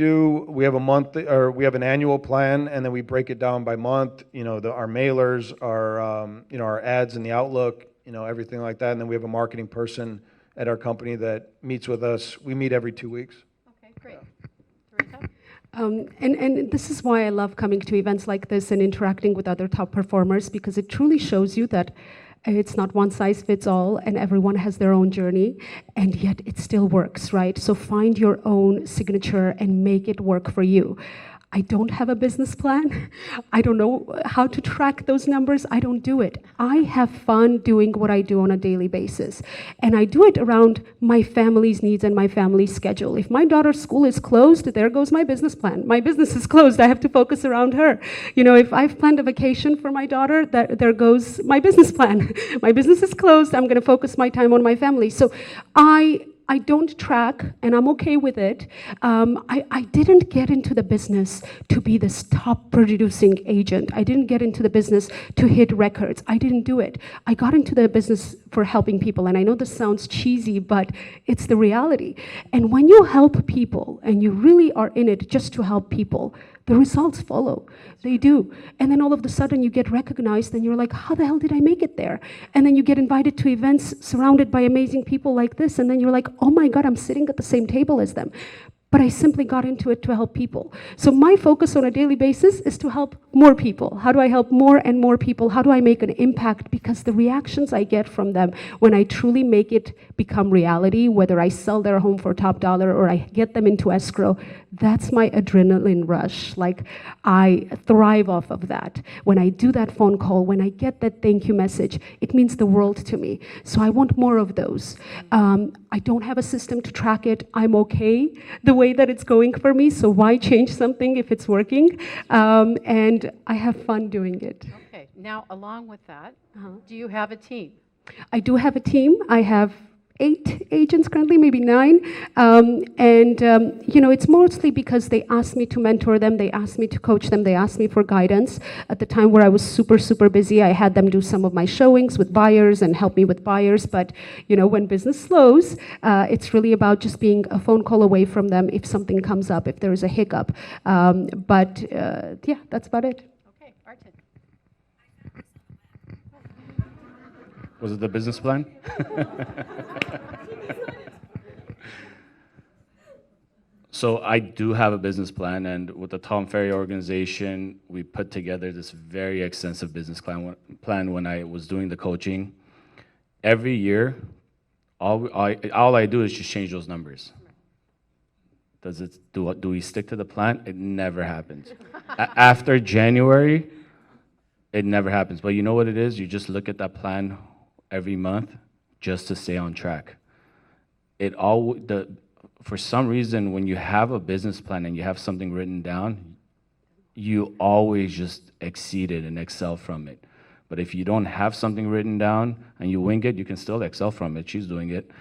have a month, or we have an annual plan, and then we break it down by month, you know, our mailers, our ads in the Outlook, you know, everything like that. And then we have a marketing person at our company that meets with us. We meet every 2 weeks. Okay, great. Tereza? And this is why I love coming to events like this and interacting with other top performers, because it truly shows you that it's not one size fits all and everyone has their own journey, and yet it still works, right? So find your own signature and make it work for you. I don't have a business plan. I don't know how to track those numbers. I don't do it. I have fun doing what I do on a daily basis. And I do it around my family's needs and my family's schedule. If my daughter's school is closed, there goes my business plan. My business is closed. I have to focus around her. You know, if I've planned a vacation for my daughter, there goes my business plan. My business is closed. I'm going to focus my time on my family. So I don't track, and I'm okay with it. I didn't get into the business to be this top producing agent. I didn't get into the business to hit records. I didn't do it. I got into the business for helping people, and I know this sounds cheesy, but it's the reality. And when you help people, and you really are in it just to help people, the results follow. They do. And then all of a sudden you get recognized and you're like, how the hell did I make it there? And then you get invited to events surrounded by amazing people like this, and then you're like, oh my God, I'm sitting at the same table as them. But I simply got into it to help people. So my focus on a daily basis is to help more people. How do I help more and more people? How do I make an impact? Because the reactions I get from them when I truly make it become reality, whether I sell their home for top dollar or I get them into escrow, that's my adrenaline rush. Like, I thrive off of that. When I do that phone call, when I get that thank you message, it means the world to me. So I want more of those. I don't have a system to track it. I'm okay the way that it's going for me, so why change something if it's working? And I have fun doing it. Okay. Now, along with that, do you have a team? I do have a team. I have 8 agents currently, maybe 9. You know, it's mostly because they asked me to mentor them, they asked me to coach them, they asked me for guidance. At the time where I was super, super busy, I had them do some of my showings with buyers and help me with buyers. But, you know, when business slows, it's really about just being a phone call away from them if something comes up, if there is a hiccup. Yeah, that's about it. Okay, Artin. Was it the business plan? So I do have a business plan, and with the Tom Ferry organization, we put together this very extensive business plan when I was doing the coaching. Every year, all I do is just change those numbers. Do we stick to the plan? It never happens. After January, it never happens. But you know what it is? You just look at that plan every month just to stay on track. For some reason, when you have a business plan and you have something written down, you always just exceed it and excel from it. But if you don't have something written down and you wing it, you can still excel from it. She's doing it.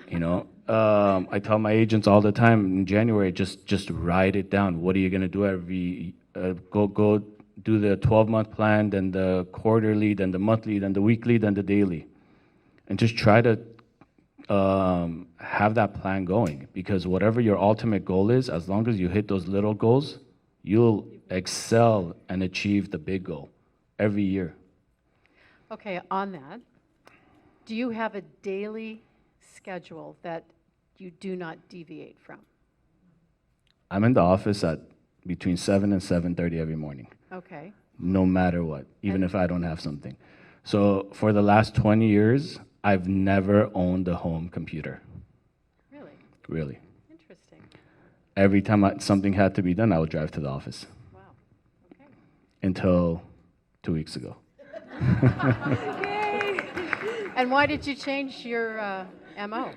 You know, I tell my agents all the time in January, just write it down. What are you gonna do go do the 12-month plan, then the quarterly, then the monthly, then the weekly, then the daily. And just try to have that plan going, because whatever your ultimate goal is, as long as you hit those little goals, you'll excel and achieve the big goal every year. Okay, on that, do you have a daily schedule that you do not deviate from? I'm in the office at between 7 and 7:30 every morning. Okay. No matter what, even if I don't have something. So for the last 20 years, I've never owned a home computer. Really? Really. Interesting. Every time something had to be done, I would drive to the office. Wow. Okay. Until 2 weeks ago. And why did you change your MO?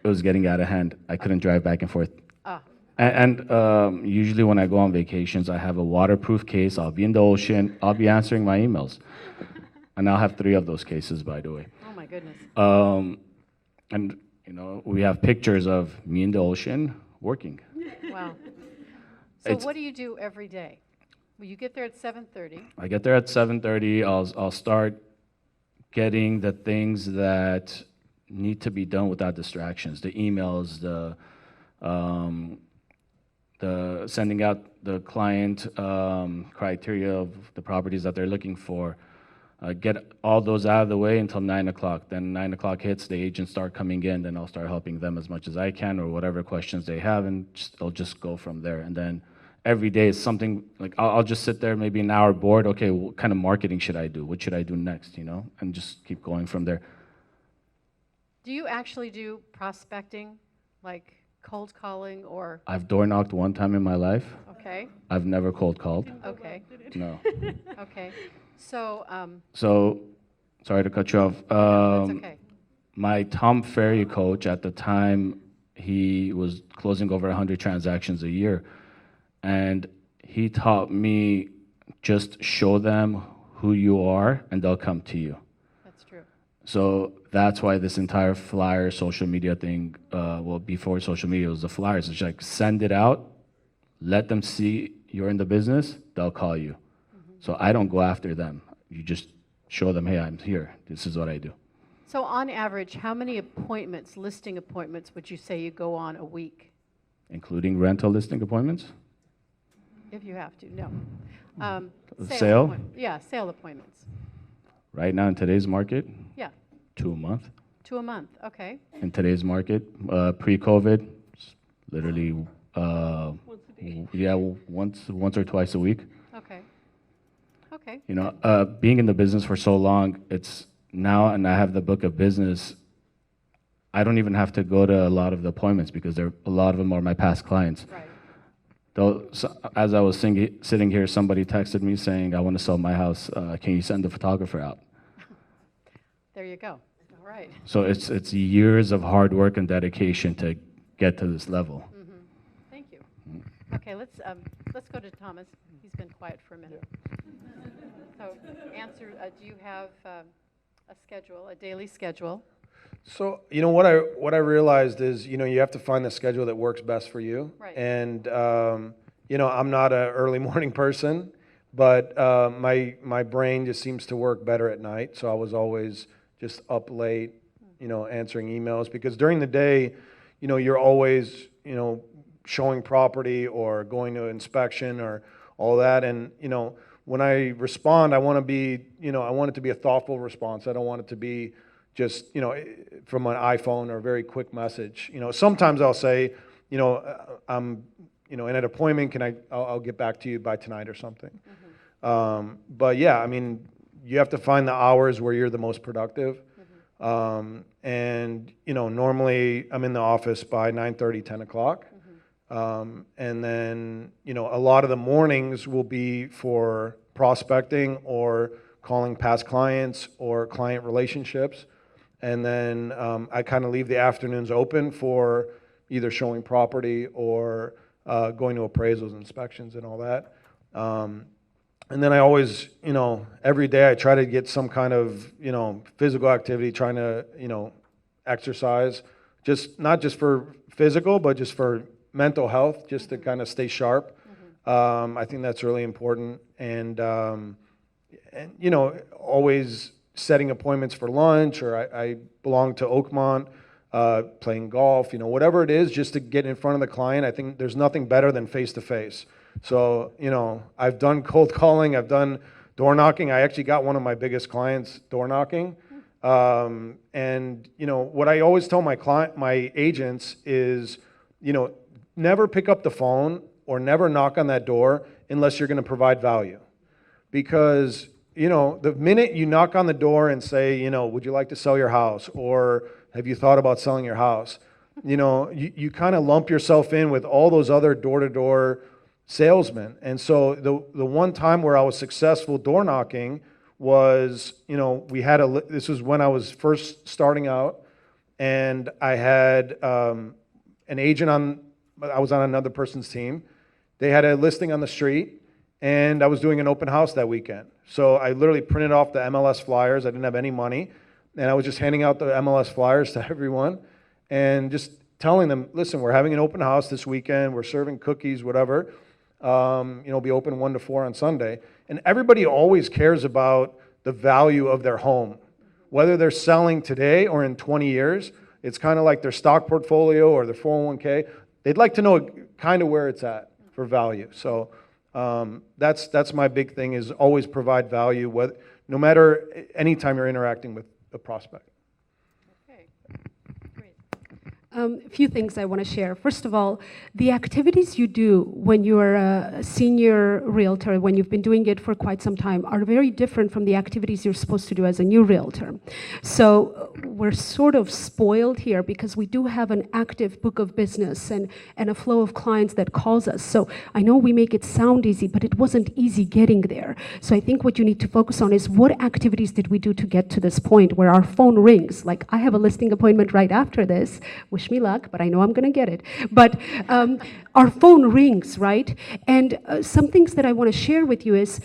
It was getting out of hand. I couldn't drive back and forth. Ah. And usually when I go on vacations, I have a waterproof case. I'll be in the ocean. I'll be answering my emails. And I'll have 3 of those cases, by the way. Oh, my goodness. And, you know, we have pictures of me in the ocean working. Wow. So It's- what do you do every day? Well, you get there at 7:30. I get there at 7:30. I'll start getting the things that need to be done without distractions. The emails, the sending out the client criteria of the properties that they're looking for. Get all those out of the way until 9 o'clock. Then 9 o'clock hits, the agents start coming in, then I'll start helping them as much as I can or whatever questions they have, and I'll just go from there. And then every day is something, like I'll just sit there maybe an hour bored, okay, what kind of marketing should I do? What should I do next, you know? And just keep going from there. Do you actually do prospecting, like cold calling or, I've door knocked one time in my life. okay, I've never cold called, okay, no. okay. So, So, sorry to cut you off. that's okay. My Tom Ferry coach at the time, he was closing over 100 transactions a year. And he taught me just show them who you are and they'll come to you. That's true. So that's why this entire flyer social media thing, well, before social media, it was the flyers. It's like send it out, let them see you're in the business, they'll call you. So I don't go after them. You just show them, hey, I'm here. This is what I do. So on average, how many appointments, listing appointments, would you say you go on a week? Including rental listing appointments? If you have to, no. Sale? Yeah, sale appointments. Right now in today's market, Yeah, 2 a month. 2 a month, okay. In today's market, pre-COVID, it's literally, yeah, once or twice a week. Okay. Okay. You know, being in the business for so long, it's now, and I have the book of business, I don't even have to go to a lot of the appointments because a lot of them are my past clients. Right. Though, so, as I was sitting here, somebody texted me saying, I want to sell my house. Can you send the photographer out? There you go. All right. So it's years of hard work and dedication to get to this level. Thank you. Okay, let's go to Thomas. He's been quiet for a minute. So answer, do you have a schedule, a daily schedule? So, you know, what I realized is, you know, you have to find the schedule that works best for you. Right. And, you know, I'm not an early morning person, but my brain just seems to work better at night. So I was always just up late, you know, answering emails because during the day, you know, you're always, you know, showing property or going to inspection or all that. And, you know, when I respond, I want to be, you know, I want it to be a thoughtful response. I don't want it to be just, you know, from an iPhone or a very quick message. You know, sometimes I'll say, you know, I'm, you know, in an appointment, I'll get back to you by tonight or something. But yeah, I mean, you have to find the hours where you're the most productive. And, you know, normally I'm in the office by 9:30, 10 o'clock. And then, you know, a lot of the mornings will be for prospecting or calling past clients or client relationships. And then I kind of leave the afternoons open for either showing property or going to appraisals, inspections, and all that. And then I always, you know, every day I try to get some kind of, you know, physical activity, trying to, you know, exercise, just not just for physical, but just for mental health, just to kind of stay sharp. I think that's really important. And you know, always setting appointments for lunch, or I belong to Oakmont, playing golf, you know, whatever it is, just to get in front of the client. I think there's nothing better than face-to-face. So, you know, I've done cold calling, I've done door knocking. I actually got one of my biggest clients door knocking. And, you know, what I always tell my agents is, you know, never pick up the phone or never knock on that door unless you're going to provide value. Because, you know, the minute you knock on the door and say, you know, would you like to sell your house? Or have you thought about selling your house? You know, you kind of lump yourself in with all those other door-to-door salesmen. And so the one time where I was successful door knocking was, you know, this was when I was first starting out, and I had an agent I was on another person's team. They had a listing on the street, and I was doing an open house that weekend. So I literally printed off the MLS flyers. I didn't have any money, and I was just handing out the MLS flyers to everyone and just telling them, listen, we're having an open house this weekend. We're serving cookies, whatever. Be open 1 to 4 on Sunday. And everybody always cares about the value of their home. Whether they're selling today or in 20 years, it's kind of like their stock portfolio or their 401k. They'd like to know kind of where it's at for value. So that's my big thing, is always provide value, no matter anytime you're interacting with a prospect. Okay, great. A few things I want to share. First of all, the activities you do when you're a senior realtor, when you've been doing it for quite some time, are very different from the activities you're supposed to do as a new realtor. So we're sort of spoiled here because we do have an active book of business and a flow of clients that calls us. So I know we make it sound easy, but it wasn't easy getting there. So I think what you need to focus on is what activities did we do to get to this point where our phone rings? Like, I have a listing appointment right after this. Wish me luck, but I know I'm going to get it. But our phone rings, right? And some things that I want to share with you is,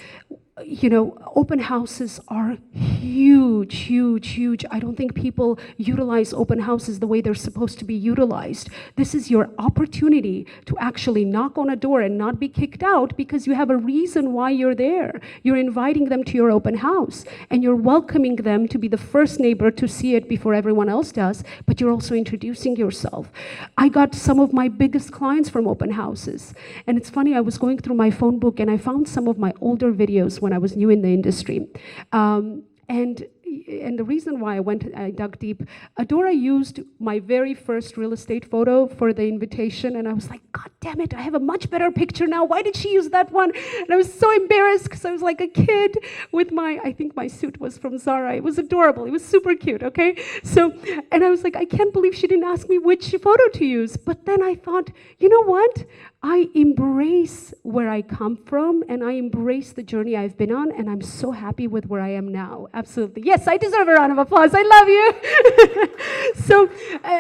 open houses are huge, huge, huge. I don't think people utilize open houses the way they're supposed to be utilized. This is your opportunity to actually knock on a door and not be kicked out because you have a reason why you're there. You're inviting them to your open house, and you're welcoming them to be the first neighbor to see it before everyone else does, but you're also introducing yourself. I got some of my biggest clients from open houses. And it's funny, I was going through my phone book and I found some of my older videos when I was new in the industry. And the reason why I dug deep, Addora used my very first real estate photo for the invitation, and I was like, God damn it, I have a much better picture now. Why did she use that one? And I was so embarrassed because I was like a kid with I think my suit was from Zara. It was adorable. It was super cute, okay? So, and I was like, I can't believe she didn't ask me which photo to use. But then I thought, you know what? I embrace where I come from, and I embrace the journey I've been on, and I'm so happy with where I am now. Absolutely. Yes, I deserve a round of applause. I love you. So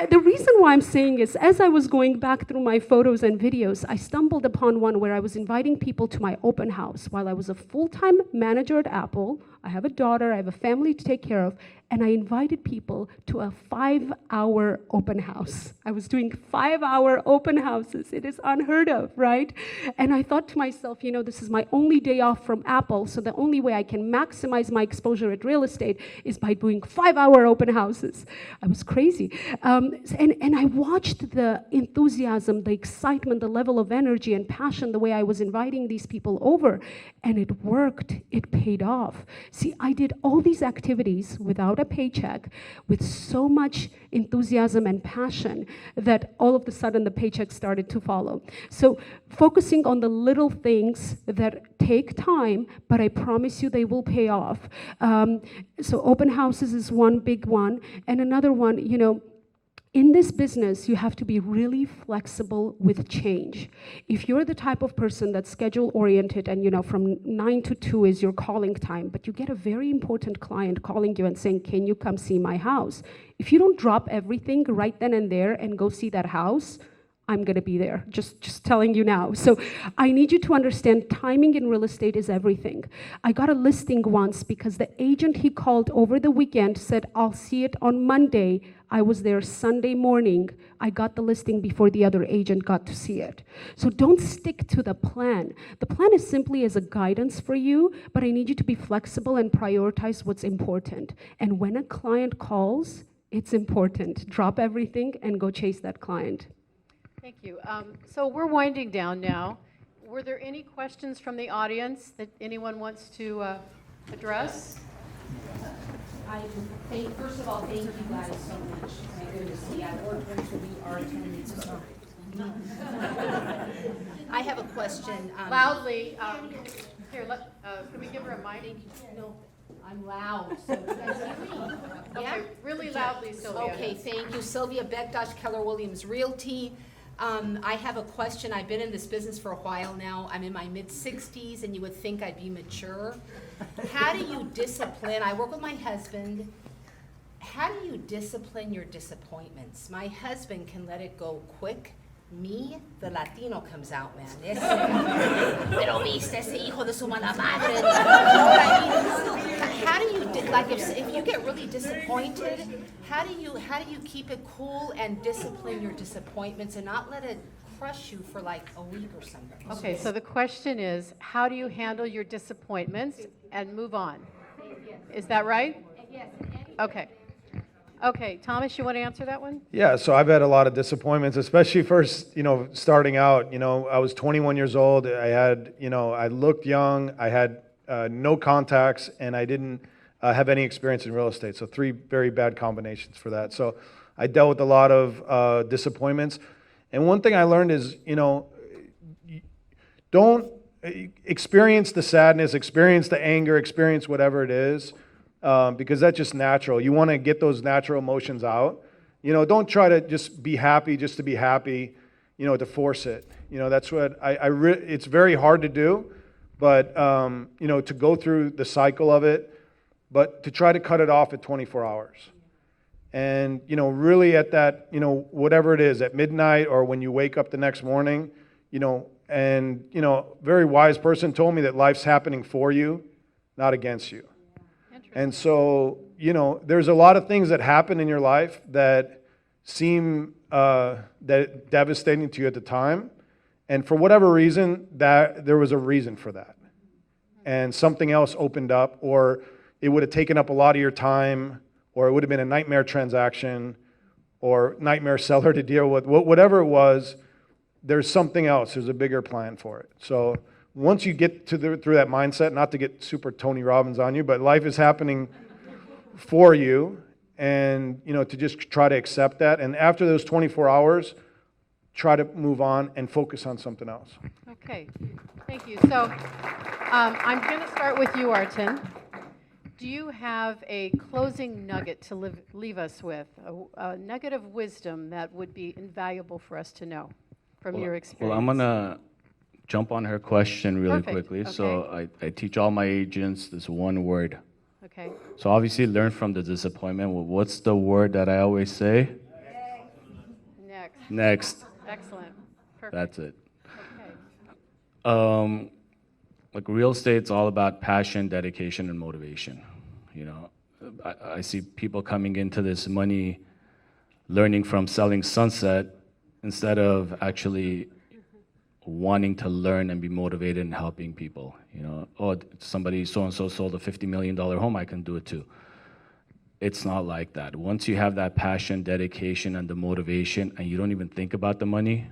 the reason why I'm saying is, as I was going back through my photos and videos, I stumbled upon one where I was inviting people to my open house while I was a full-time manager at Apple. I have a daughter, I have a family to take care of, and I invited people to a 5-hour open house. I was doing 5-hour open houses. It is unheard of, right? And I thought to myself, this is my only day off from Apple, so the only way I can maximize my exposure at real estate is by doing 5-hour open houses. I was crazy. And I watched the enthusiasm, the excitement, the level of energy and passion, the way I was inviting these people over, and it worked. It paid off. See, I did all these activities without a paycheck, with so much enthusiasm and passion that all of a sudden the paycheck started to follow. So focusing on the little things that take time, but I promise you they will pay off. So open houses is one big one. And another one, in this business, you have to be really flexible with change. If you're the type of person that's schedule-oriented and, from 9 to 2 is your calling time, but you get a very important client calling you and saying, can you come see my house? If you don't drop everything right then and there and go see that house, I'm going to be there, just telling you now. So I need you to understand timing in real estate is everything. I got a listing once because the agent he called over the weekend said, I'll see it on Monday. I was there Sunday morning. I got the listing before the other agent got to see it. So don't stick to the plan. The plan is simply as a guidance for you, but I need you to be flexible and prioritize what's important. And when a client calls, it's important. Drop everything and go chase that client. Thank you. So we're winding down now. Were there any questions from the audience that anyone wants to address? First of all, thank you guys so much. It's good to see. I worked with you, Artin. I have a question. Loudly. Here, can we give her a mic? No, I'm loud. So Okay, really loudly, Sylvia. Okay, thank you. Sylvia Bekdash, Keller Williams Realty. I have a question. I've been in this business for a while now. I'm in my mid-60s, and you would think I'd be mature. How do you discipline? I work with my husband. How do you discipline your disappointments? My husband can let it go quick. Me, the Latino comes out, man. Pero viste ese hijo de su mala madre. You know what I mean? How do you, if you get really disappointed, how do you keep it cool and discipline your disappointments and not let it crush you for like a week or something. Okay, so the question is, how do you handle your disappointments and move on? Is that right? Yes. Okay. Okay, Thomas, you want to answer that one? Yeah, so I've had a lot of disappointments, especially first, starting out. I was 21 years old. I had, I looked young. I had no contacts, and I didn't have any experience in real estate. So 3 very bad combinations for that. So I dealt with a lot of disappointments. And one thing I learned is, don't experience the sadness, experience the anger, experience whatever it is. Because that's just natural. You want to get those natural emotions out. Don't try to just be happy just to be happy, to force it. That's what it's very hard to do, but, to go through the cycle of it, but to try to cut it off at 24 hours. And, really at that, whatever it is, at midnight or when you wake up the next morning, and, very wise person told me that life's happening for you, not against you. And so, there's a lot of things that happen in your life that seem that devastating to you at the time. And for whatever reason, that there was a reason for that. And something else opened up, or it would have taken up a lot of your time, or it would have been a nightmare transaction, or nightmare seller to deal with. Whatever it was, there's something else. There's a bigger plan for it. So once you get through that mindset, not to get super Tony Robbins on you, but life is happening for you, and to just try to accept that. And after those 24 hours, try to move on and focus on something else. Okay, thank you. So I'm going to start with you, Artin. Do you have a closing nugget to leave us with, a nugget of wisdom that would be invaluable for us to know from your experience? Well, I'm going to jump on her question really Perfect. quickly. Okay. So I teach all my agents this one word. Okay. So obviously learn from the disappointment. Well, what's the word that I always say? Next. Next. Excellent. Perfect. That's it. Okay. Like real estate's all about passion, dedication, and motivation. I see people coming into this money learning from selling sunset instead of actually wanting to learn and be motivated and helping people. Somebody so-and-so sold a $50 million home, I can do it too. It's not like that. Once you have that passion, dedication, and the motivation, and you don't even think about the money,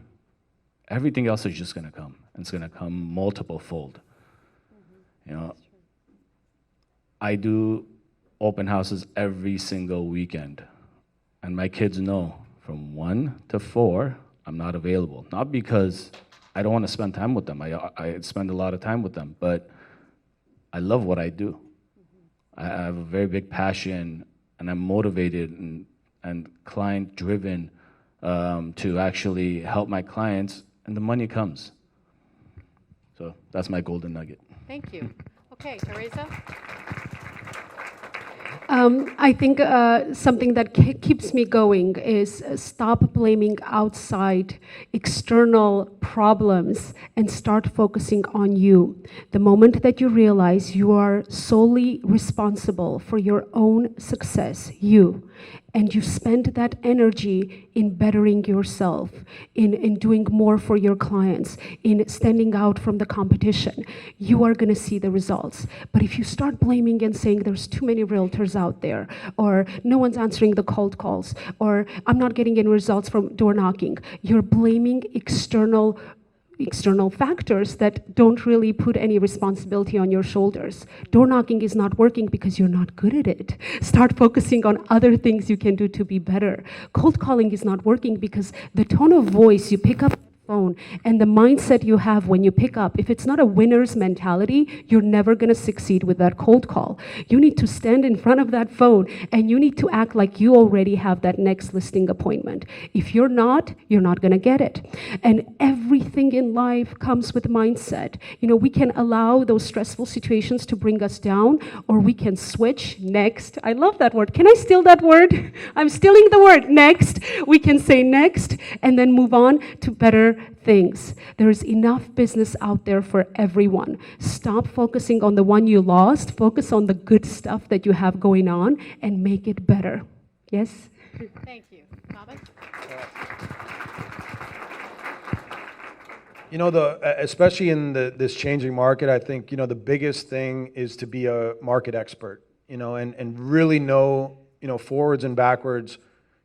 everything else is just gonna come. And it's gonna come multiple fold. I do open houses every single weekend. And my kids know from 1 to 4, I'm not available. Not because I don't want to spend time with them. I spend a lot of time with them, but I love what I do. I have a very big passion, and I'm motivated and client-driven to actually help my clients, and the money comes. So that's my golden nugget. Thank you. Okay, Tereza? I think something that keeps me going is stop blaming outside external problems and start focusing on you. The moment that you realize you are solely responsible for your own success, and you spend that energy in bettering yourself, in doing more for your clients, in standing out from the competition, you are going to see the results. But if you start blaming and saying there's too many realtors out there, or no one's answering the cold calls, or I'm not getting any results from door knocking, you're blaming external factors that don't really put any responsibility on your shoulders. Door knocking is not working because you're not good at it. Start focusing on other things you can do to be better. Cold calling is not working because the tone of voice you pick up phone and the mindset you have when you pick up, if it's not a winner's mentality, you're never going to succeed with that cold call. You need to stand in front of that phone and you need to act like you already have that next listing appointment. If you're not going to get it. And everything in life comes with mindset. We can allow those stressful situations to bring us down, or we can switch next. I love that word. Can I steal that word? I'm stealing the word. Next. We can say next and then move on to better things. There's enough business out there for everyone. Stop focusing on the one you lost. Focus on the good stuff that you have going on and make it better. Yes? Thank you. Thomas? You know, especially in this changing market, I think, you know, the biggest thing is to be a market expert, you know, and really know, you know, forwards and backwards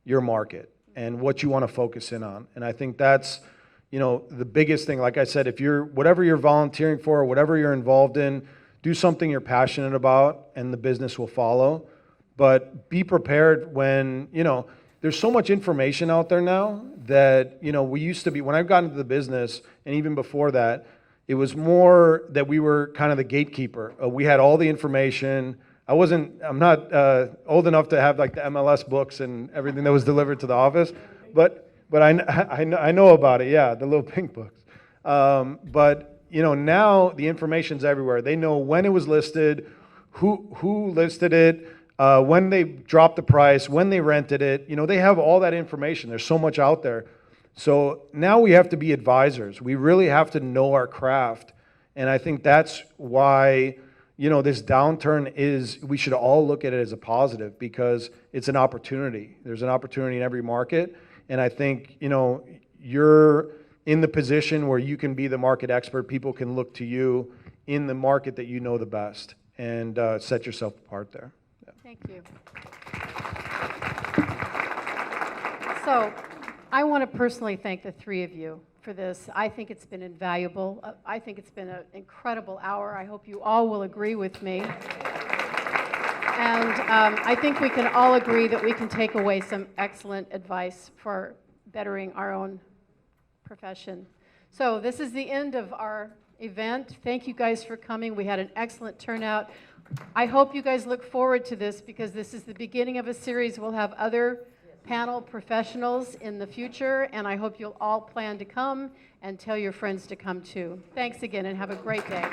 your market and what you want to focus in on. And I think that's, you know, the biggest thing. Like I said, if whatever you're volunteering for, whatever you're involved in, do something you're passionate about and the business will follow. But be prepared when, you know, there's so much information out there now that, you know, we used to be, when I got into the business, and even before that, it was more that we were kind of the gatekeeper. We had all the information. I'm not old enough to have like the MLS books and everything that was delivered to the office, but I know about it, yeah, the little pink books. But, you know, now the information's everywhere. They know when it was listed, who listed it, when they dropped the price, when they rented it. You know, they have all that information. There's so much out there. So now we have to be advisors. We really have to know our craft. And I think that's why, you know, this downturn we should all look at it as a positive because it's an opportunity. There's an opportunity in every market. And I think, you know, you're in the position where you can be the market expert. People can look to you in the market that you know the best and set yourself apart there. Yeah. Thank you. So I want to personally thank the three of you for this. I think it's been invaluable. I think it's been an incredible hour. I hope you all will agree with me. And I think we can all agree that we can take away some excellent advice for bettering our own profession. So this is the end of our event. Thank you guys for coming. We had an excellent turnout. I hope you guys look forward to this because this is the beginning of a series. We'll have other panel professionals in the future, and I hope you'll all plan to come and tell your friends to come too. Thanks again and have a great day.